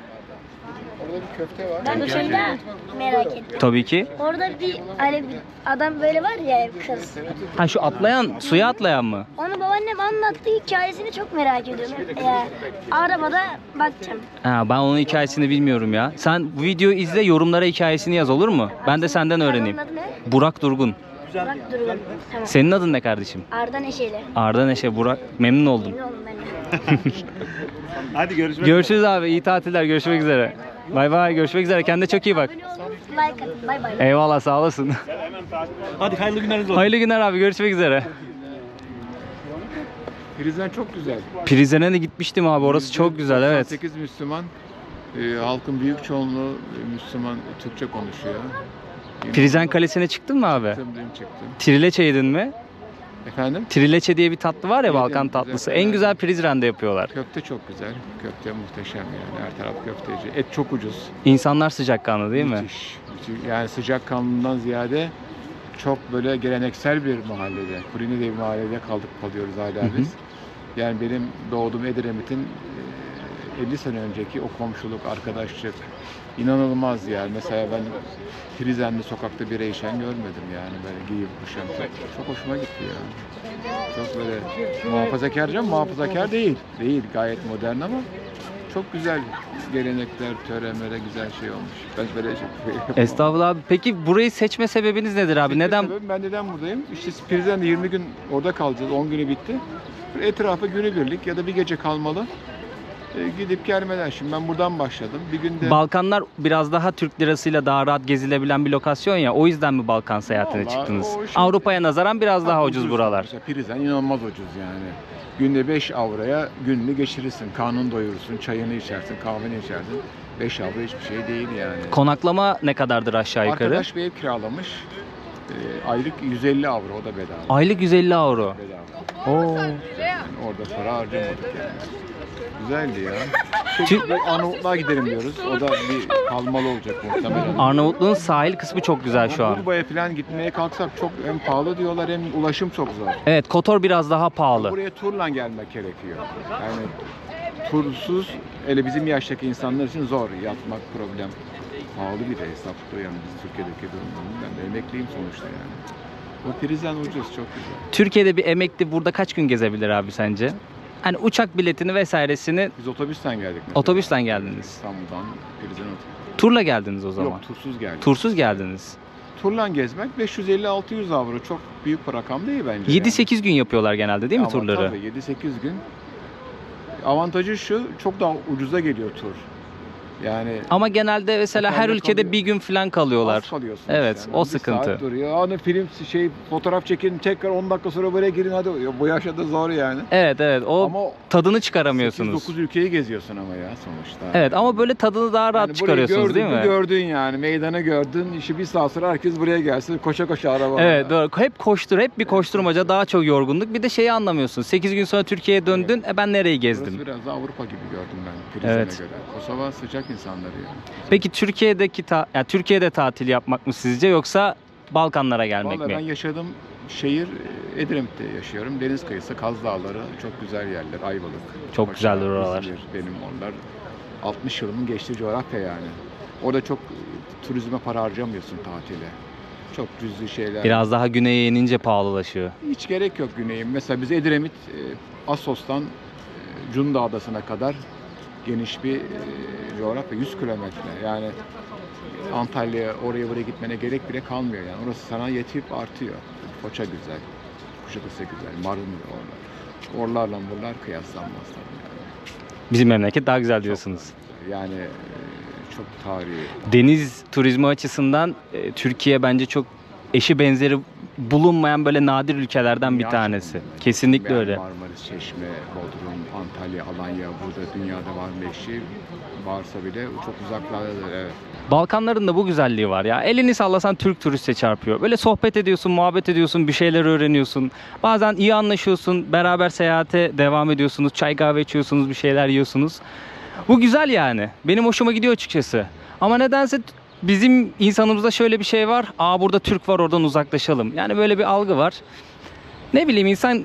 Speaker 3: Orada bir köfte var.
Speaker 4: Ben de şeyden merak ettim.
Speaker 1: Tabii ki.
Speaker 4: Orada bir hani bir adam böyle var ya kız.
Speaker 1: Ha şu atlayan, suya atlayan mı?
Speaker 4: Onu babaannem anlattı, hikayesini çok merak ediyorum. Arabada bakacağım.
Speaker 1: Ha, ben onun hikayesini bilmiyorum ya. Sen bu videoyu izle, yorumlara hikayesini yaz, olur mu? Ben de senden öğreneyim.
Speaker 4: Onun adı ne?
Speaker 1: Burak Durgun.
Speaker 4: Burak Durgun. Tamam.
Speaker 1: Senin adın ne kardeşim?
Speaker 4: Arda Neşeli.
Speaker 1: Arda Neşe, Burak. Memnun oldum.
Speaker 4: Ne oğlum ben de.
Speaker 6: Hadi görüşmek
Speaker 1: Görüşürüz abi. İyi tatiller. Görüşmek üzere. Bay bay. Görüşmek üzere. Kendine çok iyi bak.
Speaker 4: Abone olun, like atın. Bay bay.
Speaker 1: Eyvallah, sağ olasın.
Speaker 7: Hadi hayırlı günleriniz olsun.
Speaker 1: Hayırlı günler abi. Görüşmek üzere.
Speaker 3: Prizren çok güzel.
Speaker 1: Prizren'e de gitmiştim abi. Orası çok güzel, evet.
Speaker 3: 8 Müslüman. Halkın büyük çoğunluğu Müslüman, Türkçe konuşuyor.
Speaker 1: Prizren Kalesi'ne çıktın mı abi?
Speaker 3: Çıktım.
Speaker 1: Trileçe yedin mi?
Speaker 3: Efendim?
Speaker 1: Trileçe diye bir tatlı var ya,
Speaker 3: Yedim,
Speaker 1: Balkan
Speaker 3: güzel.
Speaker 1: tatlısı. En güzel Prizren'de yapıyorlar.
Speaker 3: Köfte çok güzel. Köfte muhteşem yani. Her taraf köfteci. Et çok ucuz.
Speaker 1: İnsanlar sıcakkanlı değil mi?
Speaker 3: Müthiş. Yani sıcakkanlılığından ziyade çok böyle geleneksel bir mahallede, Kurini diye bir mahallede kalıyoruz hala biz. Yani benim doğduğum Edremit'in 50 sene önceki o komşuluk, arkadaşlık inanılmaz yani. Mesela ben Prizren'de sokakta bira içen görmedim yani, böyle giyip kuşam. Çok hoşuma gitti ya. Çok böyle muhafazakarca, muhafazakar değil. Değil, gayet modern ama çok güzel gelenekler, törenlere güzel şey olmuş. Ben böyle
Speaker 1: Estağfurullah abi. Peki burayı seçme sebebiniz nedir abi? Neden?
Speaker 3: Ben neden buradayım? İşte Prizren'de 20 gün orada kalacağız. 10 günü bitti. Etrafa günübirlik ya da bir gece kalmalı. Gidip gelmeden, şimdi ben buradan başladım. Bir günde
Speaker 1: Balkanlar biraz daha Türk lirasıyla daha rahat gezilebilen bir lokasyon ya. O yüzden mi Balkan seyahatine
Speaker 3: Vallahi
Speaker 1: çıktınız?
Speaker 3: o şimdi-
Speaker 1: Avrupa'ya nazaran biraz daha ucuz buralar.
Speaker 3: Mesela Prizren inanılmaz ucuz yani. Günde 5 avroya gününü geçirirsin. Karnını doyurursun, çayını içersin, kahveni içersin. 5 avro hiçbir şey değil yani.
Speaker 1: Konaklama ne kadardır aşağı yukarı?
Speaker 3: Arkadaş bir ev kiralamış. Aylık 150 avro, o da bedava.
Speaker 1: Aylık 150 avro.
Speaker 3: Bedava.
Speaker 1: Oo.
Speaker 3: Yani orada para harcamadık yani. Güzeldi ya. Şimdi Arnavutluğa gidelim diyoruz. O da bir kalmalı olacak muhtemelen.
Speaker 1: Arnavutluğun sahil kısmı çok güzel şu an.
Speaker 3: Kurba'ya falan gitmeye kalksak çok hem pahalı diyorlar hem ulaşım çok zor.
Speaker 1: Evet, Kotor biraz daha pahalı.
Speaker 3: Buraya turla gelmek gerekiyor. Yani tursuz, hele bizim yaştaki insanlar için zor. Yatmak problem. Pahalı bir de hesapta yani biz Türkiye'deki durumdan. Ben de emekliyim sonuçta yani. O Prizren ucuz, çok güzel.
Speaker 1: Türkiye'de bir emekli burada kaç gün gezebilir abi sence? Hani uçak biletini vesairesini
Speaker 3: Biz otobüsten geldik mesela.
Speaker 1: otobüsten geldiniz.
Speaker 3: İstanbul'dan Prizren otobüs.
Speaker 1: Turla geldiniz o zaman.
Speaker 3: Yok, tursuz geldik.
Speaker 1: Tursuz geldiniz.
Speaker 3: Turla gezmek 550-600 avro, çok büyük bir rakam değil bence.
Speaker 1: 7-8 gün yapıyorlar genelde değil mi
Speaker 3: Ama
Speaker 1: turları?
Speaker 3: Tabii 7-8 gün. Avantajı şu, çok daha ucuza geliyor tur. Yani
Speaker 1: Ama genelde mesela her
Speaker 3: Otelde
Speaker 1: ülkede
Speaker 3: kalıyor.
Speaker 1: bir gün falan kalıyorlar.
Speaker 3: az kalıyorsun.
Speaker 1: Evet,
Speaker 3: işte.
Speaker 1: o
Speaker 3: Bir
Speaker 1: sıkıntı.
Speaker 3: saat duruyor. Hani film fotoğraf çekin, tekrar 10 dakika sonra buraya girin hadi. Ya bu yaşta da zor yani.
Speaker 1: Evet o
Speaker 3: Ama
Speaker 1: tadını çıkaramıyorsunuz.
Speaker 3: 8-9 ülkeyi geziyorsun ama ya sonuçta.
Speaker 1: Evet ama böyle tadını daha rahat
Speaker 3: Yani burayı
Speaker 1: çıkarıyorsunuz
Speaker 3: gördün
Speaker 1: değil mi?
Speaker 3: Gördün yani. Meydanı gördün. İşte bir saat sonra herkes buraya gelsin. Koşa koşa araba.
Speaker 1: Evet doğru. Hep hep bir koşturmaca, daha çok yorgunluk. Bir de şeyi anlamıyorsun. 8 gün sonra Türkiye'ye döndün. Ben nereyi gezdim?
Speaker 3: Burası biraz da Avrupa gibi gördüm ben Prizren'e
Speaker 1: Evet.
Speaker 3: göre. Kosova sıcak insanları yani.
Speaker 1: Peki yani Türkiye'de tatil yapmak mı sizce, yoksa Balkanlara gelmek
Speaker 3: Vallahi ben
Speaker 1: mi?
Speaker 3: yaşadığım şehir Edremit'te yaşıyorum. Deniz kıyısı, Kaz Dağları çok güzel yerler. Ayvalık.
Speaker 1: Çok
Speaker 3: Paşa,
Speaker 1: güzeldir oralar.
Speaker 3: İzmir, benim oralar. 60 yılımın geçtiği coğrafya yani. Orada çok turizme para harcamıyorsun tatile. Çok cüzi şeyler.
Speaker 1: Biraz daha güneye inince pahalılaşıyor.
Speaker 3: Hiç gerek yok güneyin. Mesela biz Edremit, Assos'tan Cunda Adası'na kadar geniş bir coğrafya. 100 kilometre. Yani Antalya, oraya buraya gitmene gerek bile kalmıyor yani. Orası sana yetip artıyor. Foça güzel, Kuşadası güzel, Marmara oralar. Oralarla buralar kıyaslanmaz tabii yani.
Speaker 1: Bizim memleket daha güzel diyorsunuz.
Speaker 3: Yani çok tarihi.
Speaker 1: Deniz turizmi açısından Türkiye bence çok eşi benzeri bulunmayan böyle nadir ülkelerden bir
Speaker 3: Gerçekten
Speaker 1: tanesi.
Speaker 3: öyle.
Speaker 1: Kesinlikle
Speaker 3: Yani
Speaker 1: öyle.
Speaker 3: Marmaris, Çeşme, Bodrum, Antalya, Alanya, burada dünyada var mı eşi? Varsa bile çok uzaklardadır, evet.
Speaker 1: Balkanların da bu güzelliği var ya. Elini sallasan Türk turiste çarpıyor. Böyle sohbet ediyorsun, muhabbet ediyorsun, bir şeyler öğreniyorsun. Bazen iyi anlaşıyorsun, beraber seyahate devam ediyorsunuz, çay kahve içiyorsunuz, bir şeyler yiyorsunuz. Bu güzel yani. Benim hoşuma gidiyor açıkçası. Ama nedense bizim insanımızda şöyle bir şey var. Burada Türk var, oradan uzaklaşalım. Yani böyle bir algı var. Ne bileyim, insan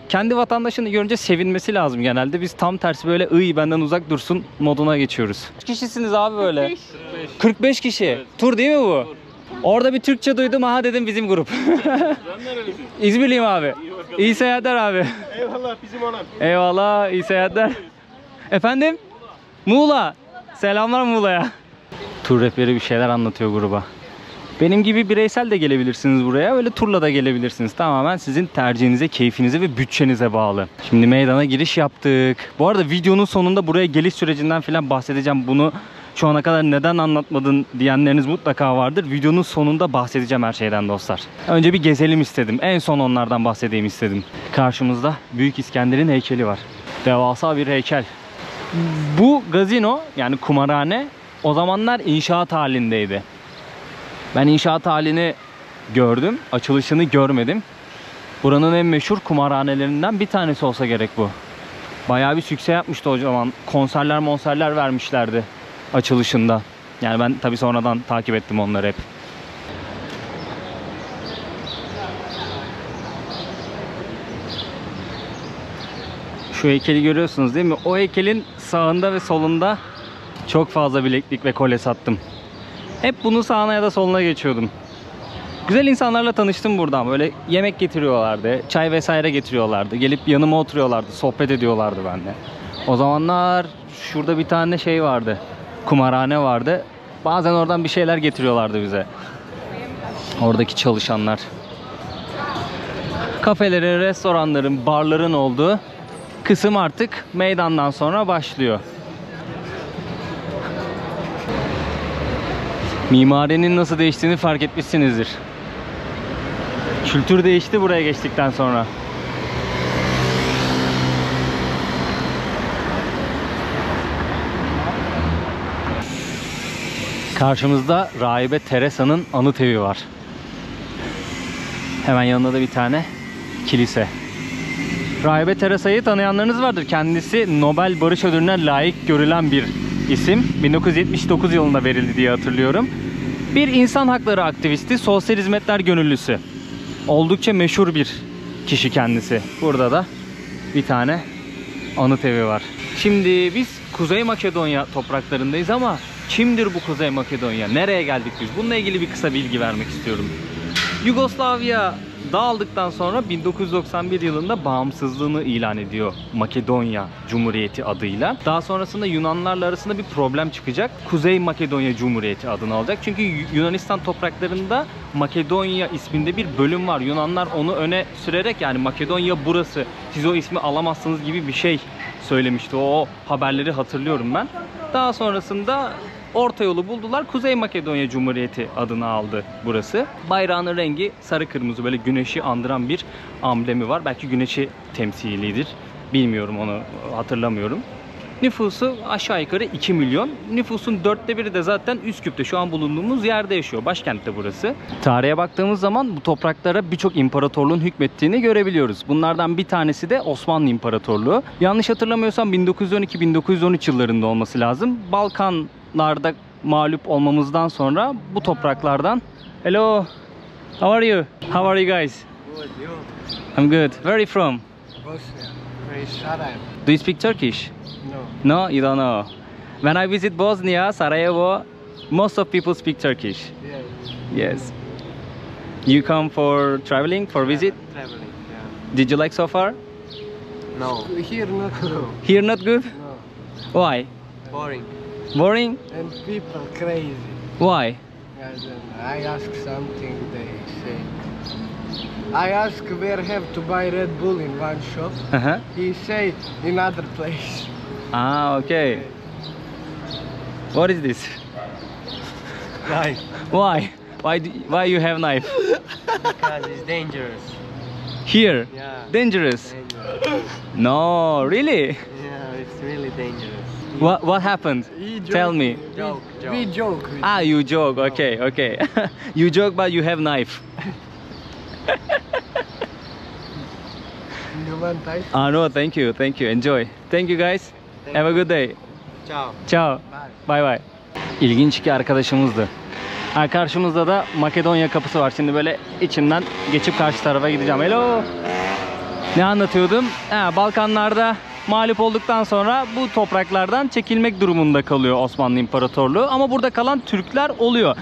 Speaker 1: kendi vatandaşını görünce sevinmesi lazım genelde. Biz tam tersi böyle benden uzak dursun moduna geçiyoruz. Kaç kişisiniz abi böyle? 45 kişi. Tur değil mi bu? Orada bir Türkçe duydum, aha dedim bizim grup. İzmirliyim abi. İyi seyahatler abi.
Speaker 6: Eyvallah bizim olan.
Speaker 1: Eyvallah, iyi seyahatler. Efendim? Muğla. Selamlar Muğla'ya. Tur rehberi bir şeyler anlatıyor gruba. Benim gibi bireysel de gelebilirsiniz buraya. Öyle turla da gelebilirsiniz. Tamamen sizin tercihinize, keyfinize ve bütçenize bağlı. Şimdi meydana giriş yaptık. Bu arada videonun sonunda buraya geliş sürecinden falan bahsedeceğim. Bunu şu ana kadar neden anlatmadın diyenleriniz mutlaka vardır. Videonun sonunda bahsedeceğim her şeyden dostlar. Önce bir gezelim istedim. En son onlardan bahsedeyim istedim. Karşımızda Büyük İskender'in heykeli var. Devasa bir heykel. Bu gazino, yani kumarhane, o zamanlar inşaat halindeydi. Ben inşaat halini gördüm, açılışını görmedim. Buranın en meşhur kumarhanelerinden bir tanesi olsa gerek bu. Bayağı bir sükse yapmıştı o zaman. Konserler vermişlerdi açılışında. Yani ben tabii sonradan takip ettim onları hep. Şu heykeli görüyorsunuz değil mi? O heykelin sağında ve solunda çok fazla bileklik ve kolye sattım. Hep bunun sağına ya da soluna geçiyordum. Güzel insanlarla tanıştım buradan. Böyle yemek getiriyorlardı, çay vesaire getiriyorlardı. Gelip yanıma oturuyorlardı, sohbet ediyorlardı benimle. O zamanlar şurada bir tane şey vardı, kumarhane vardı. Bazen oradan bir şeyler getiriyorlardı bize. Oradaki çalışanlar. Kafelerin, restoranların, barların olduğu kısım artık meydandan sonra başlıyor. Mimarinin nasıl değiştiğini fark etmişsinizdir. Kültür değişti buraya geçtikten sonra. Karşımızda Rahibe Teresa'nın anıt evi var. Hemen yanında da bir tane kilise. Rahibe Teresa'yı tanıyanlarınız vardır. Kendisi Nobel Barış Ödülü'ne layık görülen bir isim. 1979 yılında verildi diye hatırlıyorum. Bir insan hakları aktivisti, sosyal hizmetler gönüllüsü. Oldukça meşhur bir kişi kendisi. Burada da bir tane anıt evi var. Şimdi biz Kuzey Makedonya topraklarındayız ama kimdir bu Kuzey Makedonya? Nereye geldik biz? Bununla ilgili bir kısa bilgi vermek istiyorum. Yugoslavya dağıldıktan sonra 1991 yılında bağımsızlığını ilan ediyor Makedonya Cumhuriyeti adıyla. Daha sonrasında Yunanlarla arasında bir problem çıkacak. Kuzey Makedonya Cumhuriyeti adını alacak. Çünkü Yunanistan topraklarında Makedonya isminde bir bölüm var. Yunanlar onu öne sürerek, yani Makedonya burası, siz o ismi alamazsınız gibi bir şey söylemişti. O haberleri hatırlıyorum ben. Daha sonrasında orta yolu buldular. Kuzey Makedonya Cumhuriyeti adını aldı burası. Bayrağının rengi sarı kırmızı, böyle güneşi andıran bir amblemi var. Belki güneşi temsilidir. Bilmiyorum, onu hatırlamıyorum. Nüfusu aşağı yukarı 2 milyon. Nüfusun 1/4'ü de zaten Üsküp'te, şu an bulunduğumuz yerde yaşıyor. Başkentte burası. Tarihe baktığımız zaman bu topraklara birçok imparatorluğun hükmettiğini görebiliyoruz. Bunlardan bir tanesi de Osmanlı İmparatorluğu. Yanlış hatırlamıyorsam 1912-1913 yıllarında olması lazım. Balkanlarda mağlup olmamızdan sonra bu topraklardan... Hello, how are you? How are you guys?
Speaker 8: Good, you?
Speaker 1: I'm good. Where are you from?
Speaker 8: Bosnia. Where is Sarajevo?
Speaker 1: Do you speak Turkish?
Speaker 8: No.
Speaker 1: No, you don't know. When I visit Bosnia, Sarajevo, most of people speak Turkish.
Speaker 8: Yeah.
Speaker 1: Yes. You come for traveling, for visit?
Speaker 8: Traveling, yeah.
Speaker 1: Did you like so far?
Speaker 8: No. Here not no.
Speaker 1: Here not good?
Speaker 8: No.
Speaker 1: Why?
Speaker 8: Boring.
Speaker 1: Boring?
Speaker 8: And people crazy.
Speaker 1: Why?
Speaker 8: I don't know. I ask something, they say. I ask where have to buy Red Bull in one shop.
Speaker 1: Uh-huh.
Speaker 8: He say in other place.
Speaker 1: Ah, okay. What is this?
Speaker 8: Right.
Speaker 1: Why? Why you have knife?
Speaker 8: Because it's dangerous.
Speaker 1: Here?
Speaker 8: Yeah.
Speaker 1: Dangerous?
Speaker 8: Dangerous.
Speaker 1: No, really?
Speaker 8: Yeah, it's really dangerous.
Speaker 1: What happened? Tell me.
Speaker 8: Joke. We joke. With
Speaker 1: Ah, you joke. Okay, okay. You joke, but you have knife.
Speaker 8: You want ice?
Speaker 1: Ah, no, thank you. Thank you. Enjoy. Thank you, guys. Have a good day.
Speaker 8: Ciao.
Speaker 1: Ciao.
Speaker 8: Bye.
Speaker 1: Bye bye. İlginç iki arkadaşımızdı. Ha, karşımızda da Makedonya kapısı var. Şimdi böyle içinden geçip karşı tarafa gideceğim. Hello. Ne anlatıyordum? Balkanlarda mağlup olduktan sonra bu topraklardan çekilmek durumunda kalıyor Osmanlı İmparatorluğu. Ama burada kalan Türkler oluyor.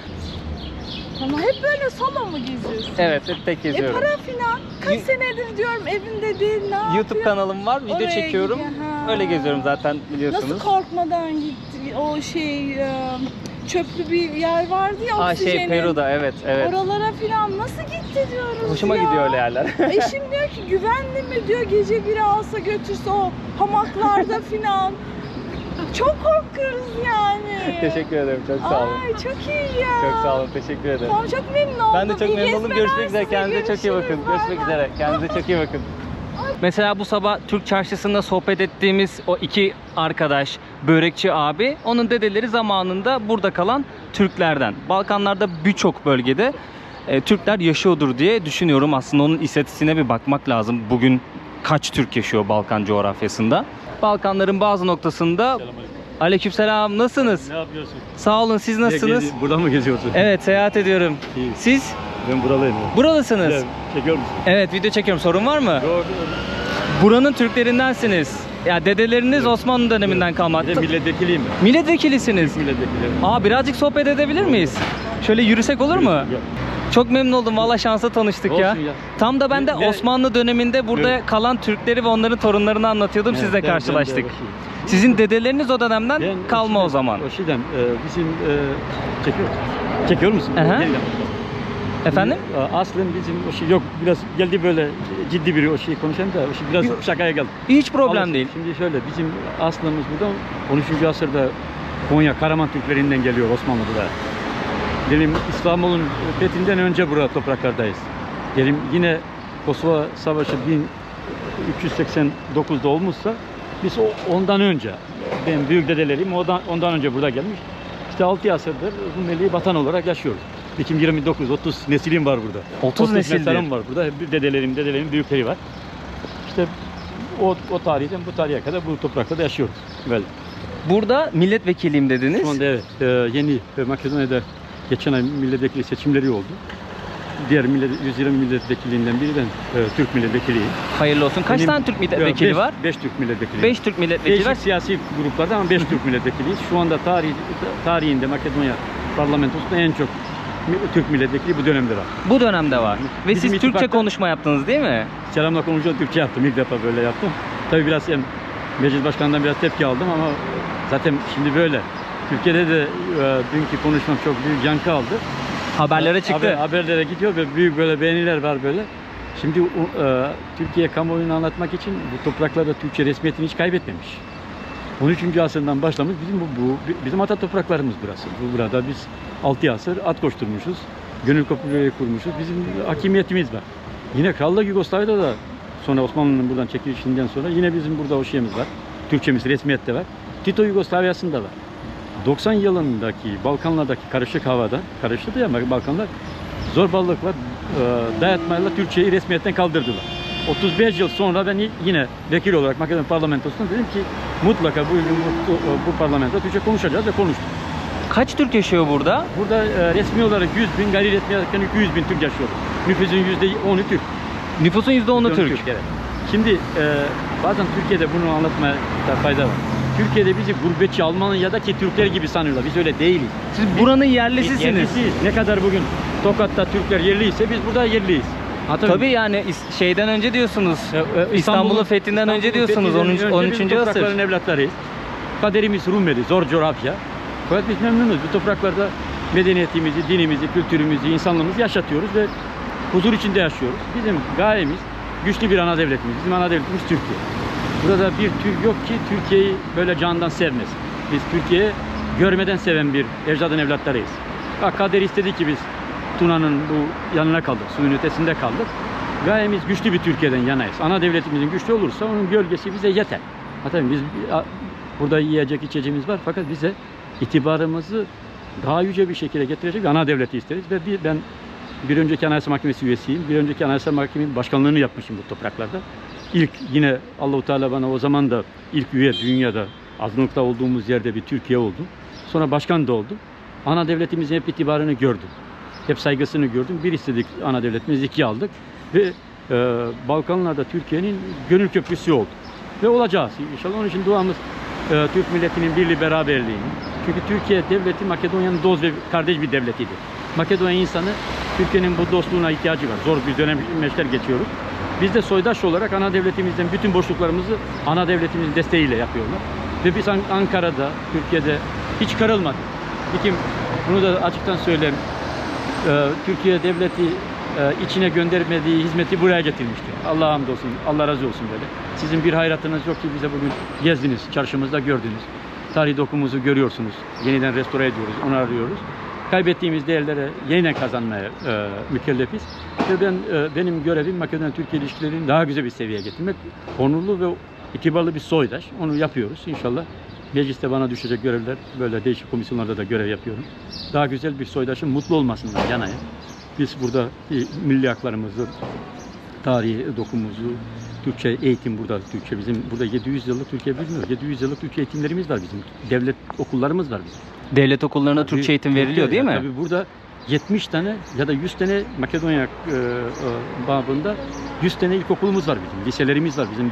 Speaker 5: Tamam, hep böyle solo mu geziyorsun?
Speaker 1: Evet, hep tek geziyorum.
Speaker 5: Para filan. Kaç senedir diyorum evinde değil, ne
Speaker 1: YouTube
Speaker 5: yapıyor?
Speaker 1: kanalım var, video
Speaker 5: Oraya
Speaker 1: çekiyorum.
Speaker 5: gidiyor, ha.
Speaker 1: Öyle geziyorum zaten, biliyorsunuz.
Speaker 5: Nasıl korkmadan gitti? O çöplü bir yer vardı ya, oksijenin.
Speaker 1: Peru'da, evet.
Speaker 5: Oralara filan nasıl gitti diyoruz.
Speaker 1: Hoşuma gidiyor öyle yerler.
Speaker 5: Eşim diyor ki güvenli mi diyor, gece biri alsa götürse o hamaklarda filan. Çok korkuyoruz yani.
Speaker 1: Teşekkür ederim, çok sağ olun.
Speaker 5: Ay çok iyi ya.
Speaker 1: Çok sağ olun, teşekkür ederim.
Speaker 5: Tamam, çok memnun oldum.
Speaker 1: Ben de çok
Speaker 5: İyi
Speaker 1: memnun oldum.
Speaker 5: gezmeler
Speaker 1: Görüşmek üzere.
Speaker 5: size.
Speaker 1: Kendinize çok iyi bakın. Görüşmek üzere. Kendinize çok iyi bakın. Mesela bu sabah Türk Çarşısı'nda sohbet ettiğimiz o iki arkadaş, börekçi abi, onun dedeleri zamanında burada kalan Türklerden. Balkanlarda birçok bölgede Türkler yaşıyordur diye düşünüyorum. Aslında onun istatistiğine bir bakmak lazım. Bugün kaç Türk yaşıyor Balkan coğrafyasında? Balkanların bazı noktasında... Aleykümselam, nasılsınız?
Speaker 9: Ne yapıyorsun?
Speaker 1: Sağ olun, siz nasılsınız?
Speaker 9: Burada mı geziyorsun?
Speaker 1: Evet, seyahat ediyorum.
Speaker 9: İyi.
Speaker 1: Siz?
Speaker 9: Ben buradayım.
Speaker 1: Buralısınız.
Speaker 9: Evet, çekiyor musun?
Speaker 1: Evet, video çekiyorum. Sorun var mı?
Speaker 9: Yok.
Speaker 1: Buranın Türklerindensiniz. Ya dedeleriniz Osmanlı döneminden kalma.
Speaker 9: Bir de milletvekiliyim ben.
Speaker 1: Milletvekilisiniz.
Speaker 9: Milletvekili.
Speaker 1: Birazcık sohbet edebilir miyiz? Şöyle yürüsek olur mu?
Speaker 9: Yok.
Speaker 1: Çok memnun oldum. Valla şansa tanıştık ya.
Speaker 9: Olsun ya.
Speaker 1: Tam da ben de
Speaker 9: Ne-
Speaker 1: Osmanlı döneminde burada
Speaker 9: Evet.
Speaker 1: kalan Türkleri ve onların torunlarını anlatıyordum. Sizle
Speaker 9: Evet,
Speaker 1: karşılaştık.
Speaker 9: ben de
Speaker 1: Sizin dedeleriniz o dönemden kalma o zaman.
Speaker 9: O şeyden bizim çekiyor musun?
Speaker 1: Aha.
Speaker 9: Gel.
Speaker 1: Efendim?
Speaker 9: Aslen bizim o şey yok, biraz geldi böyle ciddi biri o şeyi konuşan da o şey biraz
Speaker 1: Yok.
Speaker 9: şakaya geldi.
Speaker 1: Hiç problem
Speaker 9: Aslında
Speaker 1: değil.
Speaker 9: Şimdi şöyle, bizim aslımız burada 13. asırda Konya Karaman Türklerinden geliyor Osmanlı buraya. Benim İstanbul'un fethinden önce burada topraklardayız. Benim yine Kosova Savaşı 1389'da olmuşsa biz ondan önce, benim büyük dedelerim ondan önce burada gelmiş. İşte 6 asırdır Rumeli vatan olarak yaşıyoruz. Dikim 29-30 nesilim var burada.
Speaker 1: 30 nesildir.
Speaker 9: nesillerim var burada. Dedelerim büyükleri var. İşte o tarihten bu tarihe kadar bu topraklarda yaşıyoruz. Böyle.
Speaker 1: Burada milletvekiliyim dediniz.
Speaker 9: Şu anda evet, yeni Makedonya'da geçen ay milletvekili seçimleri oldu. Diğer 120 milletvekilinden biri ben Türk milletvekiliyim.
Speaker 1: Hayırlı olsun. Kaç tane Türk milletvekili var?
Speaker 9: 5 Türk milletvekili.
Speaker 1: 5 Türk milletvekili var.
Speaker 9: Değişik siyasi gruplarda ama 5 Türk milletvekiliyiz. Şu anda tarihinde Makedonya parlamentosunda en çok Türk milletvekili bu dönemde var.
Speaker 1: Bu dönemde var. Ve
Speaker 9: Bizim
Speaker 1: siz Türkçe
Speaker 9: ittifakta-
Speaker 1: konuşma yaptınız değil mi?
Speaker 9: Selamla konuşuyorum, Türkçe yaptım. İlk defa böyle yaptım. Tabii biraz meclis başkanından biraz tepki aldım ama zaten şimdi böyle. Türkiye'de de dünkü konuşmam çok büyük yankı aldı.
Speaker 1: Haberlere çıktı.
Speaker 9: Haberlere gidiyor ve büyük böyle beğeniler var böyle. Şimdi Türkiye kamuoyunu anlatmak için bu topraklarda Türkçe resmiyetini hiç kaybetmemiş. 13. asırdan başlamış bizim ata topraklarımız burası. Burada biz 6 asır at koşturmuşuz. Gönül köprüleri kurmuşuz. Bizim hakimiyetimiz var. Yine Krallık Yugoslavya'da da sonra Osmanlı'nın buradan çekilişinden sonra yine bizim burada o şeyimiz var. Türkçemiz resmiyette var. Tito Yugoslavya'sında var. 90 yılındaki Balkanlardaki karışık havada, karıştı ya Balkanlar, zorbalıkla, dayatmayla Türkçeyi resmiyetten kaldırdılar. 35 yıl sonra ben yine vekil olarak Makedonya parlamentosunda dedim ki mutlaka bu parlamentoda Türkçe konuşacağız ve konuştuk.
Speaker 1: Kaç Türk yaşıyor burada?
Speaker 9: Burada resmi olarak 100.000, gayri resmi olarak 200.000 Türk yaşıyor. Nüfusun %10'u Türk.
Speaker 1: Nüfusun %10'u Türk.
Speaker 9: Evet. Şimdi bazen Türkiye'de bunu anlatmaya fayda var. Türkiye'de bizi gurbetçi Almanya'daki Türkler gibi sanıyorlar. Biz öyle değiliz.
Speaker 1: Siz buranın yerlisisiniz.
Speaker 9: Yerlisiyiz. Ne kadar bugün Tokat'ta Türkler yerliyse biz burada yerliyiz.
Speaker 1: Tabii yani şeyden önce diyorsunuz. İstanbul'un fethinden önce diyorsunuz. 13.
Speaker 9: Biz
Speaker 1: asır.
Speaker 9: toprakların evlatlarıyız. Kaderimiz Rumeli, zor coğrafya. Fakat biz memnunuz. Bu topraklarda medeniyetimizi, dinimizi, kültürümüzü, insanlığımızı yaşatıyoruz ve huzur içinde yaşıyoruz. Bizim gayemiz güçlü bir ana devletimiz. Bizim ana devletimiz Türkiye. Burada bir Türk yok ki Türkiye'yi böyle candan sevmesin. Biz Türkiye'yi görmeden seven bir ecdadın evlatlarıyız. Kader istedi ki biz Tuna'nın bu yanına kaldık, suyun ötesinde kaldık. Gayemiz güçlü bir Türkiye'den yanayız. Ana devletimizin güçlü olursa onun gölgesi bize yeter. Tabii biz burada yiyecek içeceğimiz var fakat bize itibarımızı daha yüce bir şekilde getirecek bir ana devleti isteriz. Ve ben bir önceki Anayasa Mahkemesi üyesiyim. Bir önceki Anayasa Mahkemesi başkanlığını yapmışım bu topraklarda. İlk yine Allah-u Teala bana o zaman da ilk üye dünyada azınlıkta olduğumuz yerde bir Türkiye oldu. Sonra başkan da oldum. Ana devletimizin hep itibarını gördüm. Hep saygısını gördüm. Bir istedik ana devletimiz, 2 aldık. Ve Balkanlarda Türkiye'nin gönül köprüsü oldu. Ve olacağız inşallah. Onun için duamız Türk milletinin birliği, beraberliğini. Çünkü Türkiye devleti Makedonya'nın dost ve kardeş bir devletidir. Makedonya insanı Türkiye'nin bu dostluğuna ihtiyacı var. Zor bir dönemler geçiyoruz. Biz de soydaş olarak ana devletimizden bütün boşluklarımızı ana devletimizin desteğiyle yapıyorlar. Ve biz Ankara'da, Türkiye'de hiç kırılmadık. Nikim bunu da açıktan söyleyeyim. Türkiye devleti içine göndermediği hizmeti buraya getirmiştir. Allah'a hamdolsun, Allah razı olsun böyle. Sizin bir hayratınız yok ki bize bugün gezdiniz, çarşımızda gördünüz. Tarihi dokumuzu görüyorsunuz. Yeniden restore ediyoruz, onu arıyoruz. Kaybettiğimiz değerlere yeniden kazanmaya mükellefiz. Ve benim görevim Makedonya-Türkiye ilişkilerini daha güzel bir seviyeye getirmek. Onurlu ve itibarlı bir soydaş. Onu yapıyoruz inşallah. Mecliste bana düşecek görevler, böyle değişik komisyonlarda da görev yapıyorum. Daha güzel bir soydaşın mutlu olmasından yanayım. Biz burada milli haklarımızı, tarihi dokumuzu, Türkçe eğitim burada, Türkçe bizim burada 700 yıllık Türkiye bilmiyor. 700 yıllık Türkçe eğitimlerimiz var bizim. Devlet okullarımız var bizim.
Speaker 1: Devlet okullarında Türkçe eğitim veriliyor değil mi?
Speaker 9: Tabii burada 70 tane ya da 100 tane Makedonya babında 100 tane ilkokulumuz var bizim. Liselerimiz var bizim.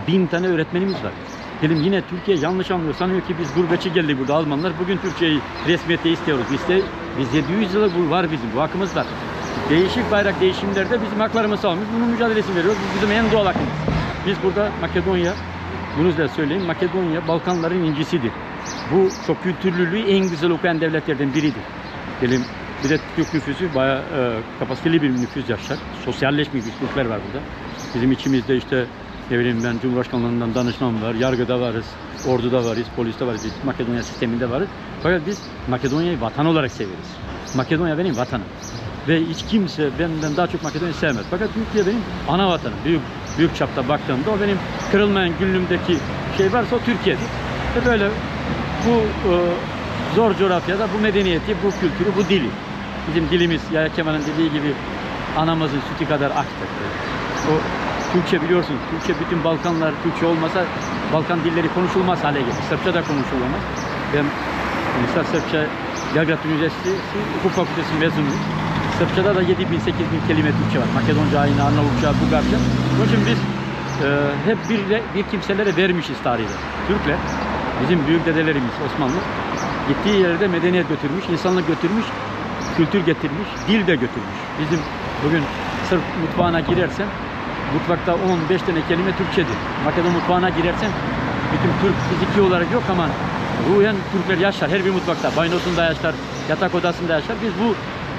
Speaker 9: 1000 tane öğretmenimiz var. Dedim yine Türkiye yanlış anlıyor. Sanıyor ki biz gurbetçi geldi burada Almanlar. Bugün Türkçeyi resmiyete istiyoruz. Biz 700 yıllık bu var bizim. Bu hakkımız var. Değişik bayrak değişimlerde bizim haklarımızı almış. Bunun mücadelesini veriyoruz. Bu bizim en doğal hakkımız. Biz burada Makedonya, bunu da söyleyeyim, Makedonya Balkanların incisidir. Bu çok kültürlülüğü en güzel okuyan devletlerden biridir. Diyelim bir de Türk nüfusu bayağı kapasiteli bir nüfus yaşar. Sosyalleşmiş bir Türkler var burada. Bizim içimizde işte ne bileyim ben Cumhurbaşkanlığından danışman var, yargıda varız, orduda varız, poliste varız, biz Makedonya sisteminde varız. Fakat biz Makedonya'yı vatan olarak severiz. Makedonya benim vatanım. Ve hiç kimse benden daha çok Makedonya'yı sevmez. Fakat Türkiye benim ana vatanım. Büyük çapta baktığımda o benim kırılmayan gönlümdeki şey varsa o Türkiye'dir. Ve böyle bu zor coğrafyada bu medeniyeti, bu kültürü, bu dili. Bizim dilimiz Yahya Kemal'in dediği gibi anamızın sütü kadar aktır. O Türkçe biliyorsun. Türkçe bütün Balkanlar Türkçe olmasa Balkan dilleri konuşulmaz hale gelir. Sırpça da konuşulamaz. Ben mesela Sırpça Belgrad Üniversitesi Hukuk Fakültesi mezunuyum. Sırpçada da 7.000-8.000 kelime Türkçe var. Makedonca, aynı Arnavutça, Bulgarca. Onun için biz hep bir kimselere vermişiz tarihte. Türkler, bizim büyük dedelerimiz Osmanlı gittiği yerde medeniyet götürmüş, insanlık götürmüş, kültür getirmiş, dil de götürmüş. Bizim bugün Sırp mutfağına girersen mutfakta 15 tane kelime Türkçedir. Makedon mutfağına girersen bütün Türk fiziki olarak yok ama ruhen Türkler yaşar. Her bir mutfakta, banyosunda yaşar, yatak odasında yaşar. Biz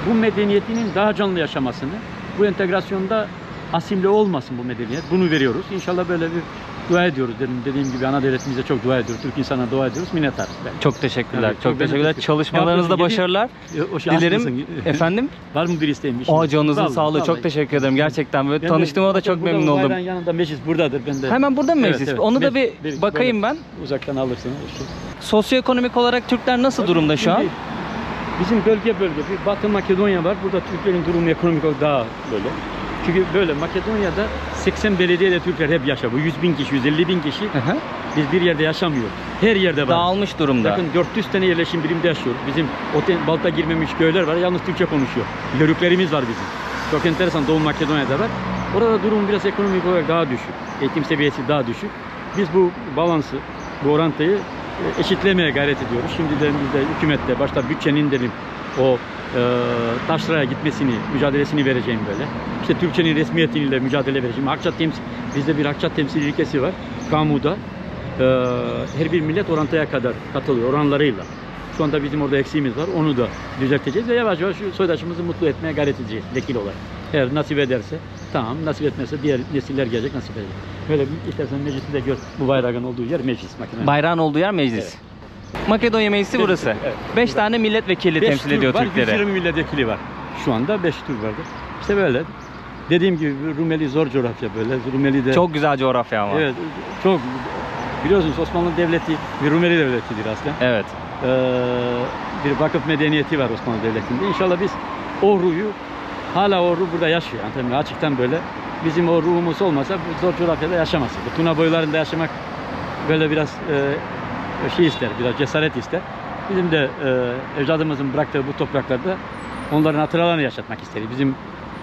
Speaker 9: bu medeniyetinin daha canlı yaşamasını, bu entegrasyonda asimile olmasın bu medeniyet. Bunu veriyoruz. İnşallah böyle bir dua ediyoruz. Dediğim gibi ana devletimize çok dua ediyoruz. Türk insana dua ediyoruz. Minnettarız.
Speaker 1: Çok teşekkürler.
Speaker 9: Evet,
Speaker 1: çok teşekkürler. Çalışmalarınızda başarılar dilerim. Efendim?
Speaker 9: Var mı bir isteğin? Bir
Speaker 1: O canınızın sağlığı. Çok teşekkür ederim. Gerçekten böyle tanıştığıma da çok memnun oldum.
Speaker 9: Bayrağın yanında meclis buradadır. Ben de.
Speaker 1: Hemen burada mı meclis?
Speaker 9: Evet.
Speaker 1: Onu da bir bakayım ben.
Speaker 9: Uzaktan alırsın.
Speaker 1: Sosyoekonomik olarak Türkler nasıl durumda şu an?
Speaker 9: Bizim bölge bir Batı Makedonya var. Burada Türklerin durumu ekonomik olarak daha böyle. Çünkü böyle Makedonya'da 80 belediyede Türkler hep yaşar. Bu 100.000 kişi, 150.000 kişi. Biz bir yerde yaşamıyoruz. Her yerde var.
Speaker 1: Dağılmış durumda.
Speaker 9: Bakın 400 tane yerleşim birimde yaşıyoruz. Bizim balta girmemiş köyler var. Yalnız Türkçe konuşuyor. Yörüklerimiz var bizim. Çok enteresan. Doğu Makedonya'da var. Orada durum biraz ekonomik olarak daha düşük. Eğitim seviyesi daha düşük. Biz bu balansı, bu orantıyı eşitlemeye gayret ediyoruz. Şimdi de biz de hükümette başta bütçenin dedim o taşraya gitmesini, mücadelesini vereceğim böyle. İşte Türkçenin resmiyetiyle mücadele vereceğim. Bizde bir Hakçat temsil ilkesi var. Kamuda her bir millet orantıya kadar katılıyor, oranlarıyla. Şu anda bizim orada eksiğimiz var. Onu da düzelteceğiz ve yavaş yavaş şu soydaşımızı mutlu etmeye gayret edeceğiz vekil olarak. Eğer nasip ederse tamam, nasip etmezse diğer nesiller gelecek, nasip edecek. Böyle istersen meclisi de gör. Bu bayrağın olduğu yer meclis. Makedonya.
Speaker 1: Bayrağın olduğu yer meclis.
Speaker 9: Evet.
Speaker 1: Makedonya Meclisi burası.
Speaker 9: Evet.
Speaker 1: 5 tane milletvekili temsil ediyor Türkleri.
Speaker 9: 120 milletvekili var. Şu anda 5 Türk vardı. İşte böyle. Dediğim gibi Rumeli zor coğrafya böyle. Rumeli de
Speaker 1: çok güzel coğrafya ama.
Speaker 9: Evet. Çok biliyorsunuz Osmanlı Devleti bir Rumeli devletidir aslında.
Speaker 1: Evet.
Speaker 9: Bir vakıf medeniyeti var Osmanlı Devleti'nde. İnşallah biz o ruhu hala o ruh burada yaşıyor. Yani açıktan böyle. Bizim o ruhumuz olmasa bu zor coğrafyada yaşamazdık. Tuna boylarında yaşamak böyle biraz şey ister, biraz cesaret ister. Bizim de ecdadımızın bıraktığı bu topraklarda onların hatıralarını yaşatmak isteriz. Bizim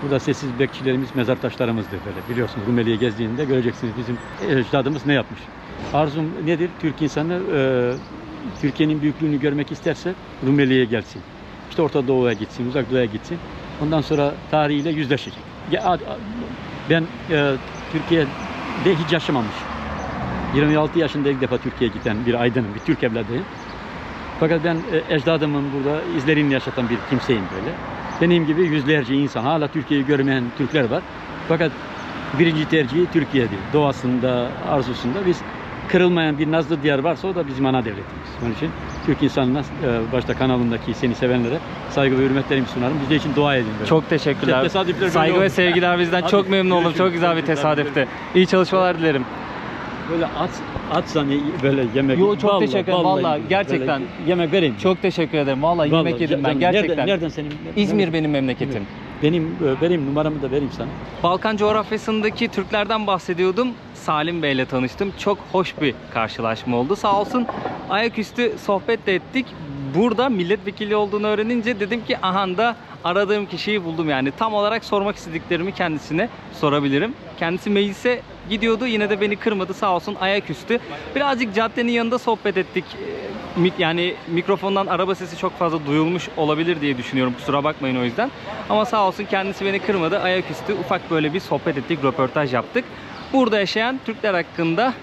Speaker 9: Burada sessiz bekçilerimiz, mezar taşlarımızdır böyle. Biliyorsunuz Rumeli'ye gezdiğinde göreceksiniz bizim ecdadımız ne yapmış. Arzum nedir? Türk insanı Türkiye'nin büyüklüğünü görmek isterse Rumeli'ye gelsin. İşte Orta Doğu'ya gitsin, Uzak Doğu'ya gitsin. Ondan sonra tarihiyle yüzleşecek. Ben Türkiye'de hiç yaşamamış. 26 yaşında ilk defa Türkiye'ye giden bir aydınım, bir Türk evladıyım. Fakat ben ecdadımın burada izlerini yaşatan bir kimseyim böyle. Benim gibi yüzlerce insan, hala Türkiye'yi görmeyen Türkler var. Fakat birinci tercihi Türkiye'dir. Doğasında, arzusunda. Biz kırılmayan bir nazlı diyar varsa o da bizim ana devletimiz. Onun için Türk insanına, başta kanalındaki seni sevenlere saygı ve hürmetlerimi sunarım. Bizler için dua edin. Böyle.
Speaker 1: Çok teşekkürler. Saygı ve sevgiler bizden. Çok memnun oldum. Çok güzel bir tesadüfti. İyi çalışmalar dilerim.
Speaker 9: Böyle atsan böyle yemek.
Speaker 1: Yo, çok teşekkür ederim. Vallahi gerçekten.
Speaker 9: Yemek vereyim.
Speaker 1: Çok teşekkür ederim. Vallahi yemek yedim ben gerçekten.
Speaker 9: Nereden senin?
Speaker 1: İzmir benim memleketim.
Speaker 9: Benim numaramı da vereyim sana.
Speaker 1: Balkan coğrafyasındaki Türklerden bahsediyordum. Salim Bey'le tanıştım. Çok hoş bir karşılaşma oldu. Sağ olsun ayaküstü sohbet de ettik. Burada milletvekili olduğunu öğrenince dedim ki aha da aradığım kişiyi buldum yani. Tam olarak sormak istediklerimi kendisine sorabilirim. Kendisi meclise gidiyordu. Yine de beni kırmadı sağ olsun ayaküstü. Birazcık caddenin yanında sohbet ettik. Yani mikrofondan araba sesi çok fazla duyulmuş olabilir diye düşünüyorum. Kusura bakmayın o yüzden. Ama sağ olsun kendisi beni kırmadı. Ayaküstü ufak böyle bir sohbet ettik, röportaj yaptık. Burada yaşayan Türkler hakkında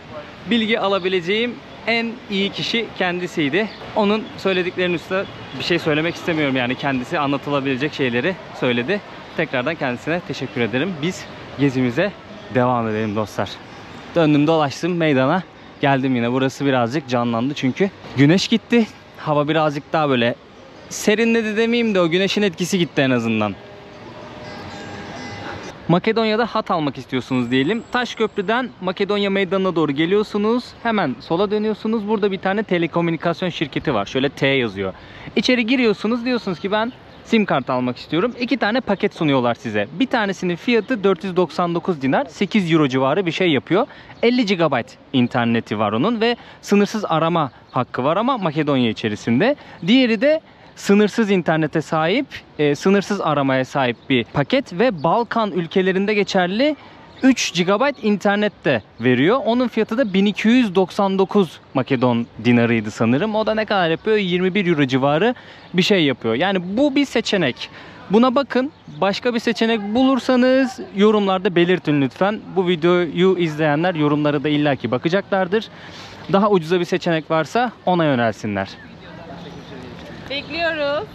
Speaker 1: bilgi alabileceğim en iyi kişi kendisiydi. Onun söylediklerinin üstüne bir şey söylemek istemiyorum. Yani kendisi anlatılabilecek şeyleri söyledi. Tekrardan kendisine teşekkür ederim. Biz gezimize devam edelim dostlar. Döndüm dolaştım meydana. Geldim yine. Burası birazcık canlandı çünkü güneş gitti. Hava birazcık daha böyle serinledi demeyeyim de o güneşin etkisi gitti en azından. Makedonya'da hat almak istiyorsunuz diyelim. Taşköprü'den Makedonya Meydanı'na doğru geliyorsunuz. Hemen sola dönüyorsunuz. Burada bir tane telekomünikasyon şirketi var. Şöyle T yazıyor. İçeri giriyorsunuz. Diyorsunuz ki ben sim kart almak istiyorum. 2 tane paket sunuyorlar size. Bir tanesinin fiyatı 499 dinar. 8 euro civarı bir şey yapıyor. 50 GB interneti var onun ve sınırsız arama hakkı var ama Makedonya içerisinde. Diğeri de sınırsız internete sahip, sınırsız aramaya sahip bir paket ve Balkan ülkelerinde geçerli 3 GB internet de veriyor. Onun fiyatı da 1299 Makedon dinarıydı sanırım. O da ne kadar yapıyor? 21 euro civarı bir şey yapıyor. Yani bu bir seçenek. Buna bakın. Başka bir seçenek bulursanız yorumlarda belirtin lütfen. Bu videoyu izleyenler yorumları da illaki bakacaklardır. Daha ucuza bir seçenek varsa ona yönelsinler.
Speaker 5: Bekliyoruz.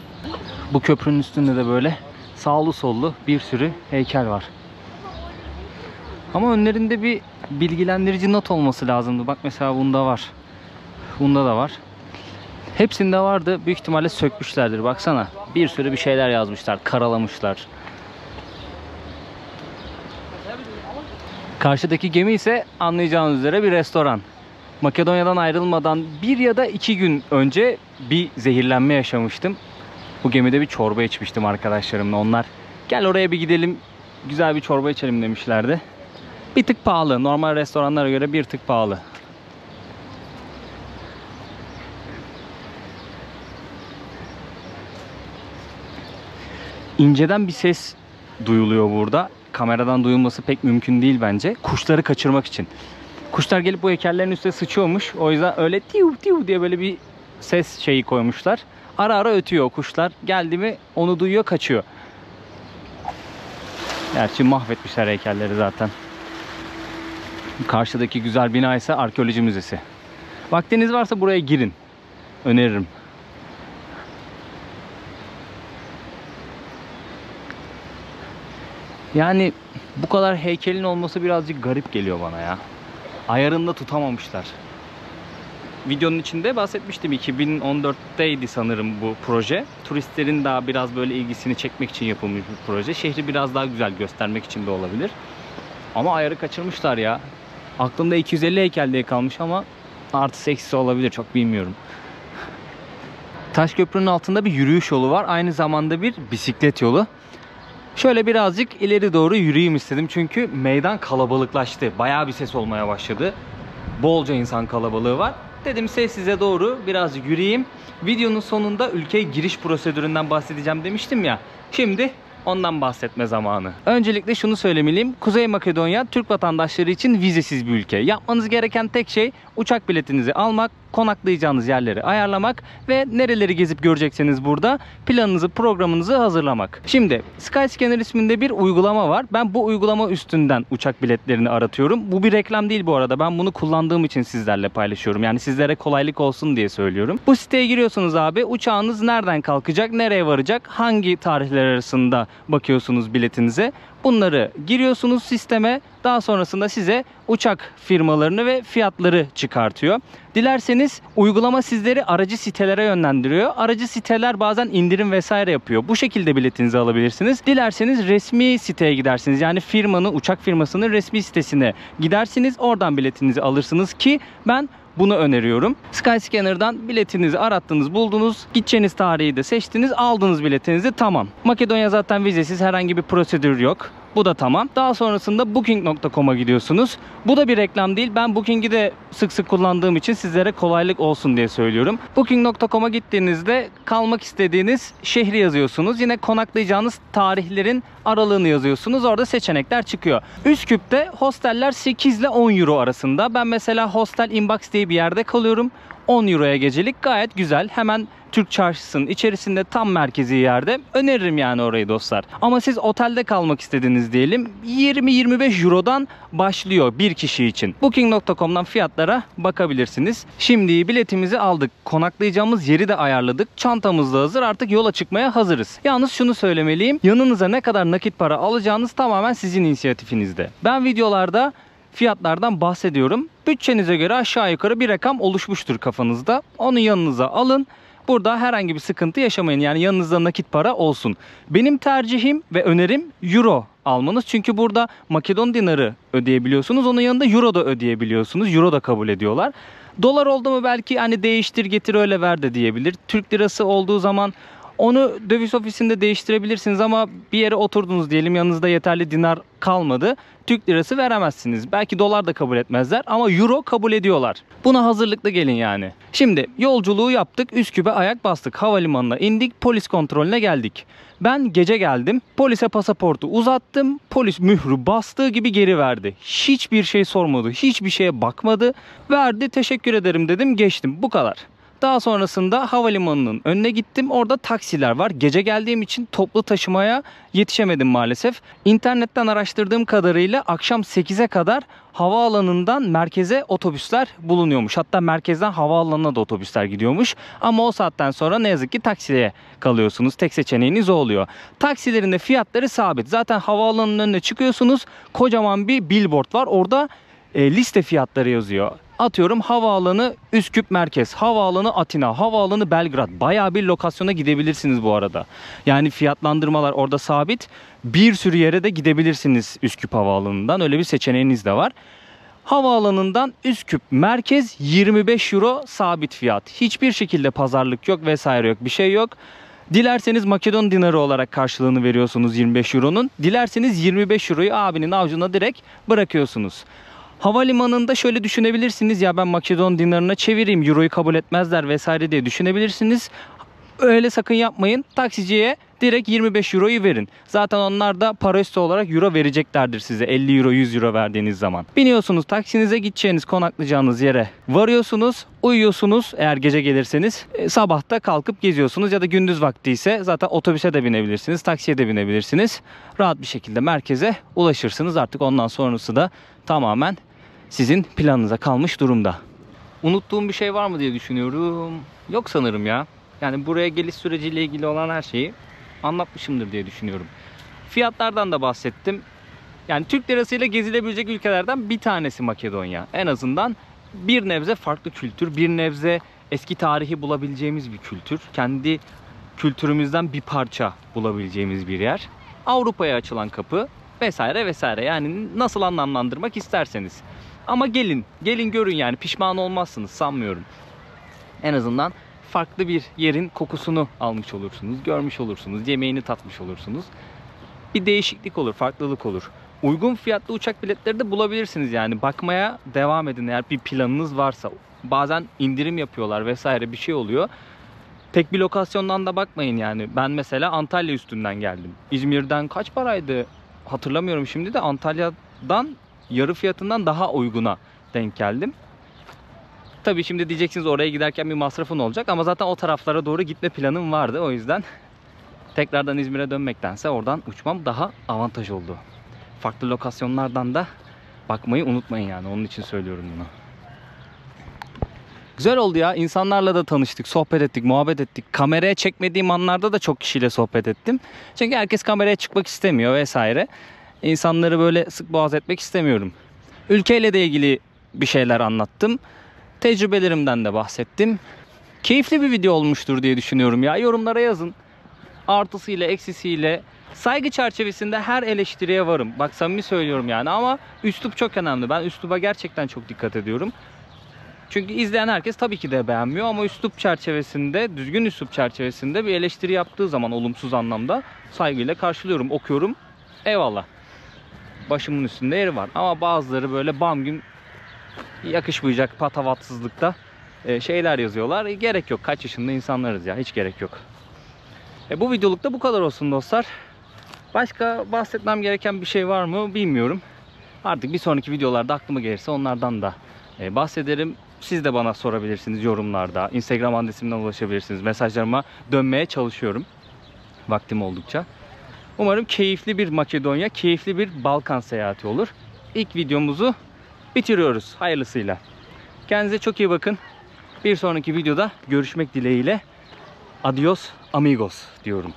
Speaker 1: Bu köprünün üstünde de böyle sağlı sollu bir sürü heykel var. Ama önlerinde bir bilgilendirici not olması lazımdı. Bak mesela bunda var. Bunda da var. Hepsinde vardı. Büyük ihtimalle sökmüşlerdir. Baksana. Bir sürü bir şeyler yazmışlar. Karalamışlar. Karşıdaki gemi ise anlayacağınız üzere bir restoran. Makedonya'dan ayrılmadan 1 ya da 2 gün önce bir zehirlenme yaşamıştım. Bu gemide bir çorba içmiştim arkadaşlarımla. Onlar gel oraya bir gidelim, güzel bir çorba içelim demişlerdi. Bir tık pahalı. Normal restoranlara göre bir tık pahalı. İnceden bir ses duyuluyor burada. Kameradan duyulması pek mümkün değil bence. Kuşları kaçırmak için. Kuşlar gelip bu heykellerin üstüne sıçıyormuş. O yüzden öyle tiu tiu diye böyle bir ses şeyi koymuşlar. Ara ara ötüyor kuşlar. Geldi mi onu duyuyor, kaçıyor. Gerçi mahvetmişler heykelleri zaten. Karşıdaki güzel bina ise arkeoloji müzesi. Vaktiniz varsa buraya girin. Öneririm. Yani bu kadar heykelin olması birazcık garip geliyor bana ya. Ayarında tutamamışlar. Videonun içinde bahsetmiştim. 2014'teydi sanırım bu proje. Turistlerin daha biraz böyle ilgisini çekmek için yapılmış bir proje. Şehri biraz daha güzel göstermek için de olabilir. Ama ayarı kaçırmışlar ya. Aklımda 250 heykel diye kalmış ama artı eksisi olabilir. Çok bilmiyorum. Taşköprünün altında bir yürüyüş yolu var. Aynı zamanda bir bisiklet yolu. Şöyle birazcık ileri doğru yürüyeyim istedim. Çünkü meydan kalabalıklaştı. Bayağı bir ses olmaya başladı. Bolca insan kalabalığı var. Dedim size doğru birazcık yürüyeyim. Videonun sonunda ülkeye giriş prosedüründen bahsedeceğim demiştim ya. Şimdi Ondan bahsetme zamanı. Öncelikle şunu söylemeliyim. Kuzey Makedonya Türk vatandaşları için vizesiz bir ülke. Yapmanız gereken tek şey uçak biletinizi almak, konaklayacağınız yerleri ayarlamak ve nereleri gezip görecekseniz burada planınızı, programınızı hazırlamak. Şimdi Skyscanner isminde bir uygulama var. Ben bu uygulama üstünden uçak biletlerini aratıyorum. Bu bir reklam değil bu arada. Ben bunu kullandığım için sizlerle paylaşıyorum. Yani sizlere kolaylık olsun diye söylüyorum. Bu siteye giriyorsunuz abi. Uçağınız nereden kalkacak, nereye varacak, hangi tarihler arasında bakıyorsunuz biletinize. Bunları giriyorsunuz sisteme. Daha sonrasında size uçak firmalarını ve fiyatları çıkartıyor. Dilerseniz uygulama sizleri aracı sitelere yönlendiriyor. Aracı siteler bazen indirim vesaire yapıyor. Bu şekilde biletinizi alabilirsiniz. Dilerseniz resmi siteye gidersiniz. Yani firmanın, uçak firmasının resmi sitesine gidersiniz. Oradan biletinizi alırsınız ki ben bunu öneriyorum. Skyscanner'dan biletinizi arattınız, buldunuz. Gideceğiniz tarihi de seçtiniz, aldınız biletinizi, tamam. Makedonya zaten vizesiz, herhangi bir prosedür yok. Bu da tamam. Daha sonrasında Booking.com'a gidiyorsunuz. Bu da bir reklam değil. Ben Booking'i de sık sık kullandığım için sizlere kolaylık olsun diye söylüyorum. Booking.com'a gittiğinizde kalmak istediğiniz şehri yazıyorsunuz. Yine konaklayacağınız tarihlerin aralığını yazıyorsunuz. Orada seçenekler çıkıyor. Üsküp'te hosteller 8 ile 10 euro arasında. Ben mesela Hostel Inbox diye bir yerde kalıyorum. 10 euroya gecelik, gayet güzel. Hemen Türk Çarşısı'nın içerisinde, tam merkezi yerde. Öneririm yani orayı dostlar. Ama siz otelde kalmak istediniz diyelim. 20-25 eurodan başlıyor bir kişi için. Booking.com'dan fiyatlara bakabilirsiniz. Şimdi biletimizi aldık. Konaklayacağımız yeri de ayarladık. Çantamız da hazır. Artık yola çıkmaya hazırız. Yalnız şunu söylemeliyim. Yanınıza ne kadar nakit para alacağınız tamamen sizin inisiyatifinizde. Ben videolarda fiyatlardan bahsediyorum. Bütçenize göre aşağı yukarı bir rakam oluşmuştur kafanızda. Onu yanınıza alın. Burada herhangi bir sıkıntı yaşamayın. Yani yanınızda nakit para olsun. Benim tercihim ve önerim euro almanız. Çünkü burada Makedon dinarı ödeyebiliyorsunuz. Onun yanında euro da ödeyebiliyorsunuz. Euro da kabul ediyorlar. Dolar oldu mu belki hani değiştir getir öyle ver de diyebilir. Türk lirası olduğu zaman onu döviz ofisinde değiştirebilirsiniz ama bir yere oturdunuz diyelim, yanınızda yeterli dinar kalmadı. Türk lirası veremezsiniz. Belki dolar da kabul etmezler ama euro kabul ediyorlar. Buna hazırlıklı gelin yani. Şimdi yolculuğu yaptık. Üsküp'e ayak bastık. Havalimanına indik. Polis kontrolüne geldik. Ben gece geldim. Polise pasaportu uzattım. Polis mührü bastığı gibi geri verdi. Hiçbir şey sormadı. Hiçbir şeye bakmadı. Verdi, teşekkür ederim dedim, geçtim. Bu kadar. Daha sonrasında havalimanının önüne gittim. Orada taksiler var. Gece geldiğim için toplu taşımaya yetişemedim maalesef. İnternetten araştırdığım kadarıyla akşam 8'e kadar havaalanından merkeze otobüsler bulunuyormuş. Hatta merkezden havaalanına da otobüsler gidiyormuş. Ama o saatten sonra ne yazık ki taksiye kalıyorsunuz. Tek seçeneğiniz o oluyor. Taksilerin de fiyatları sabit. Zaten havaalanının önüne çıkıyorsunuz. Kocaman bir billboard var. Orada liste fiyatları yazıyor. Atıyorum havaalanı Üsküp merkez, havaalanı Atina, havaalanı Belgrad. Bayağı bir lokasyona gidebilirsiniz bu arada. Yani fiyatlandırmalar orada sabit. Bir sürü yere de gidebilirsiniz Üsküp havaalanından. Öyle bir seçeneğiniz de var. Havaalanından Üsküp merkez 25 euro sabit fiyat. Hiçbir şekilde pazarlık yok vesaire yok, bir şey yok. Dilerseniz Makedon dinarı olarak karşılığını veriyorsunuz 25 euronun. Dilerseniz 25 euroyu abinin avucuna direkt bırakıyorsunuz. Havalimanında şöyle düşünebilirsiniz, ya ben Makedon dinarına çevireyim, euroyu kabul etmezler vesaire diye düşünebilirsiniz. Öyle sakın yapmayın. Taksiciye direkt 25 euroyu verin. Zaten onlar da para üstü olarak euro vereceklerdir size 50 euro 100 euro verdiğiniz zaman. Biniyorsunuz taksinize, gideceğiniz konaklayacağınız yere varıyorsunuz. Uyuyorsunuz eğer gece gelirseniz. Sabahta kalkıp geziyorsunuz ya da gündüz vakti ise zaten otobüse de binebilirsiniz. Taksiye de binebilirsiniz. Rahat bir şekilde merkeze ulaşırsınız. Artık ondan sonrası da tamamen sizin planınıza kalmış durumda. Unuttuğum bir şey var mı diye düşünüyorum. Yok sanırım ya. Yani buraya geliş süreciyle ilgili olan her şeyi anlatmışımdır diye düşünüyorum. Fiyatlardan da bahsettim. Yani Türk lirasıyla gezilebilecek ülkelerden bir tanesi Makedonya. En azından bir nebze farklı kültür, bir nebze eski tarihi bulabileceğimiz bir kültür. Kendi kültürümüzden bir parça bulabileceğimiz bir yer. Avrupa'ya açılan kapı vesaire vesaire. Yani nasıl anlamlandırmak isterseniz. Ama gelin görün yani, pişman olmazsınız sanmıyorum. En azından farklı bir yerin kokusunu almış olursunuz, görmüş olursunuz, yemeğini tatmış olursunuz. Bir değişiklik olur, farklılık olur. Uygun fiyatlı uçak biletleri de bulabilirsiniz yani. Bakmaya devam edin eğer bir planınız varsa. Bazen indirim yapıyorlar vesaire, bir şey oluyor. tek bir lokasyondan da bakmayın yani. Ben mesela Antalya üstünden geldim. İzmir'den kaç paraydı hatırlamıyorum şimdi de, Antalya'dan yarı fiyatından daha uyguna denk geldim. Tabii şimdi diyeceksiniz oraya giderken bir masrafın olacak ama zaten o taraflara doğru gitme planım vardı. O yüzden tekrardan İzmir'e dönmektense oradan uçmam daha avantaj oldu. Farklı lokasyonlardan da bakmayı unutmayın yani, onun için söylüyorum bunu. Güzel oldu ya. İnsanlarla da tanıştık, sohbet ettik, muhabbet ettik. Kameraya çekmediğim anlarda da çok kişiyle sohbet ettim. Çünkü herkes kameraya çıkmak istemiyor vesaire. İnsanları böyle sık boğaz etmek istemiyorum. Ülkeyle de ilgili bir şeyler anlattım. Tecrübelerimden de bahsettim. Keyifli bir video olmuştur diye düşünüyorum ya. Yorumlara yazın. Artısıyla, eksisiyle. Saygı çerçevesinde her eleştiriye varım. Bak samimi söylüyorum yani, ama üslup çok önemli. Ben üsluba gerçekten çok dikkat ediyorum. Çünkü izleyen herkes tabii ki de beğenmiyor ama üslup çerçevesinde, düzgün üslup çerçevesinde bir eleştiri yaptığı zaman olumsuz anlamda saygıyla karşılıyorum, okuyorum. Eyvallah. Başımın üstünde yeri var. Ama bazıları böyle bam gün yakışmayacak patavatsızlıkta şeyler yazıyorlar. Gerek yok. Kaç yaşında insanlarız ya. Hiç gerek yok. Bu videoluk da bu kadar olsun dostlar. Başka bahsetmem gereken bir şey var mı bilmiyorum. Artık bir sonraki videolarda aklıma gelirse onlardan da bahsederim. Siz de bana sorabilirsiniz yorumlarda. Instagram adresimden ulaşabilirsiniz. Mesajlarıma dönmeye çalışıyorum vaktim oldukça. Umarım keyifli bir Makedonya, keyifli bir Balkan seyahati olur. İlk videomuzu bitiriyoruz hayırlısıyla. Kendinize çok iyi bakın. Bir sonraki videoda görüşmek dileğiyle. Adios amigos diyorum.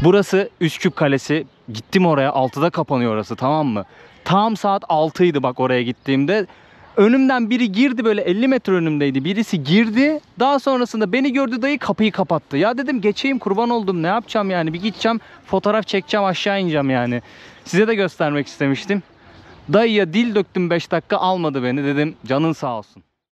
Speaker 1: Burası Üsküp Kalesi. Gittim oraya, 6'da kapanıyor orası, tamam mı? Tam saat 6'ydı bak oraya gittiğimde. Önümden biri girdi, böyle 50 metre önümdeydi. Birisi girdi. Daha sonrasında beni gördü, dayı kapıyı kapattı. Ya dedim geçeyim, kurban oldum, ne yapacağım yani? Bir gideceğim, fotoğraf çekeceğim, aşağı ineceğim yani. Size de göstermek istemiştim. Dayıya dil döktüm, 5 dakika almadı beni, dedim canın sağ olsun.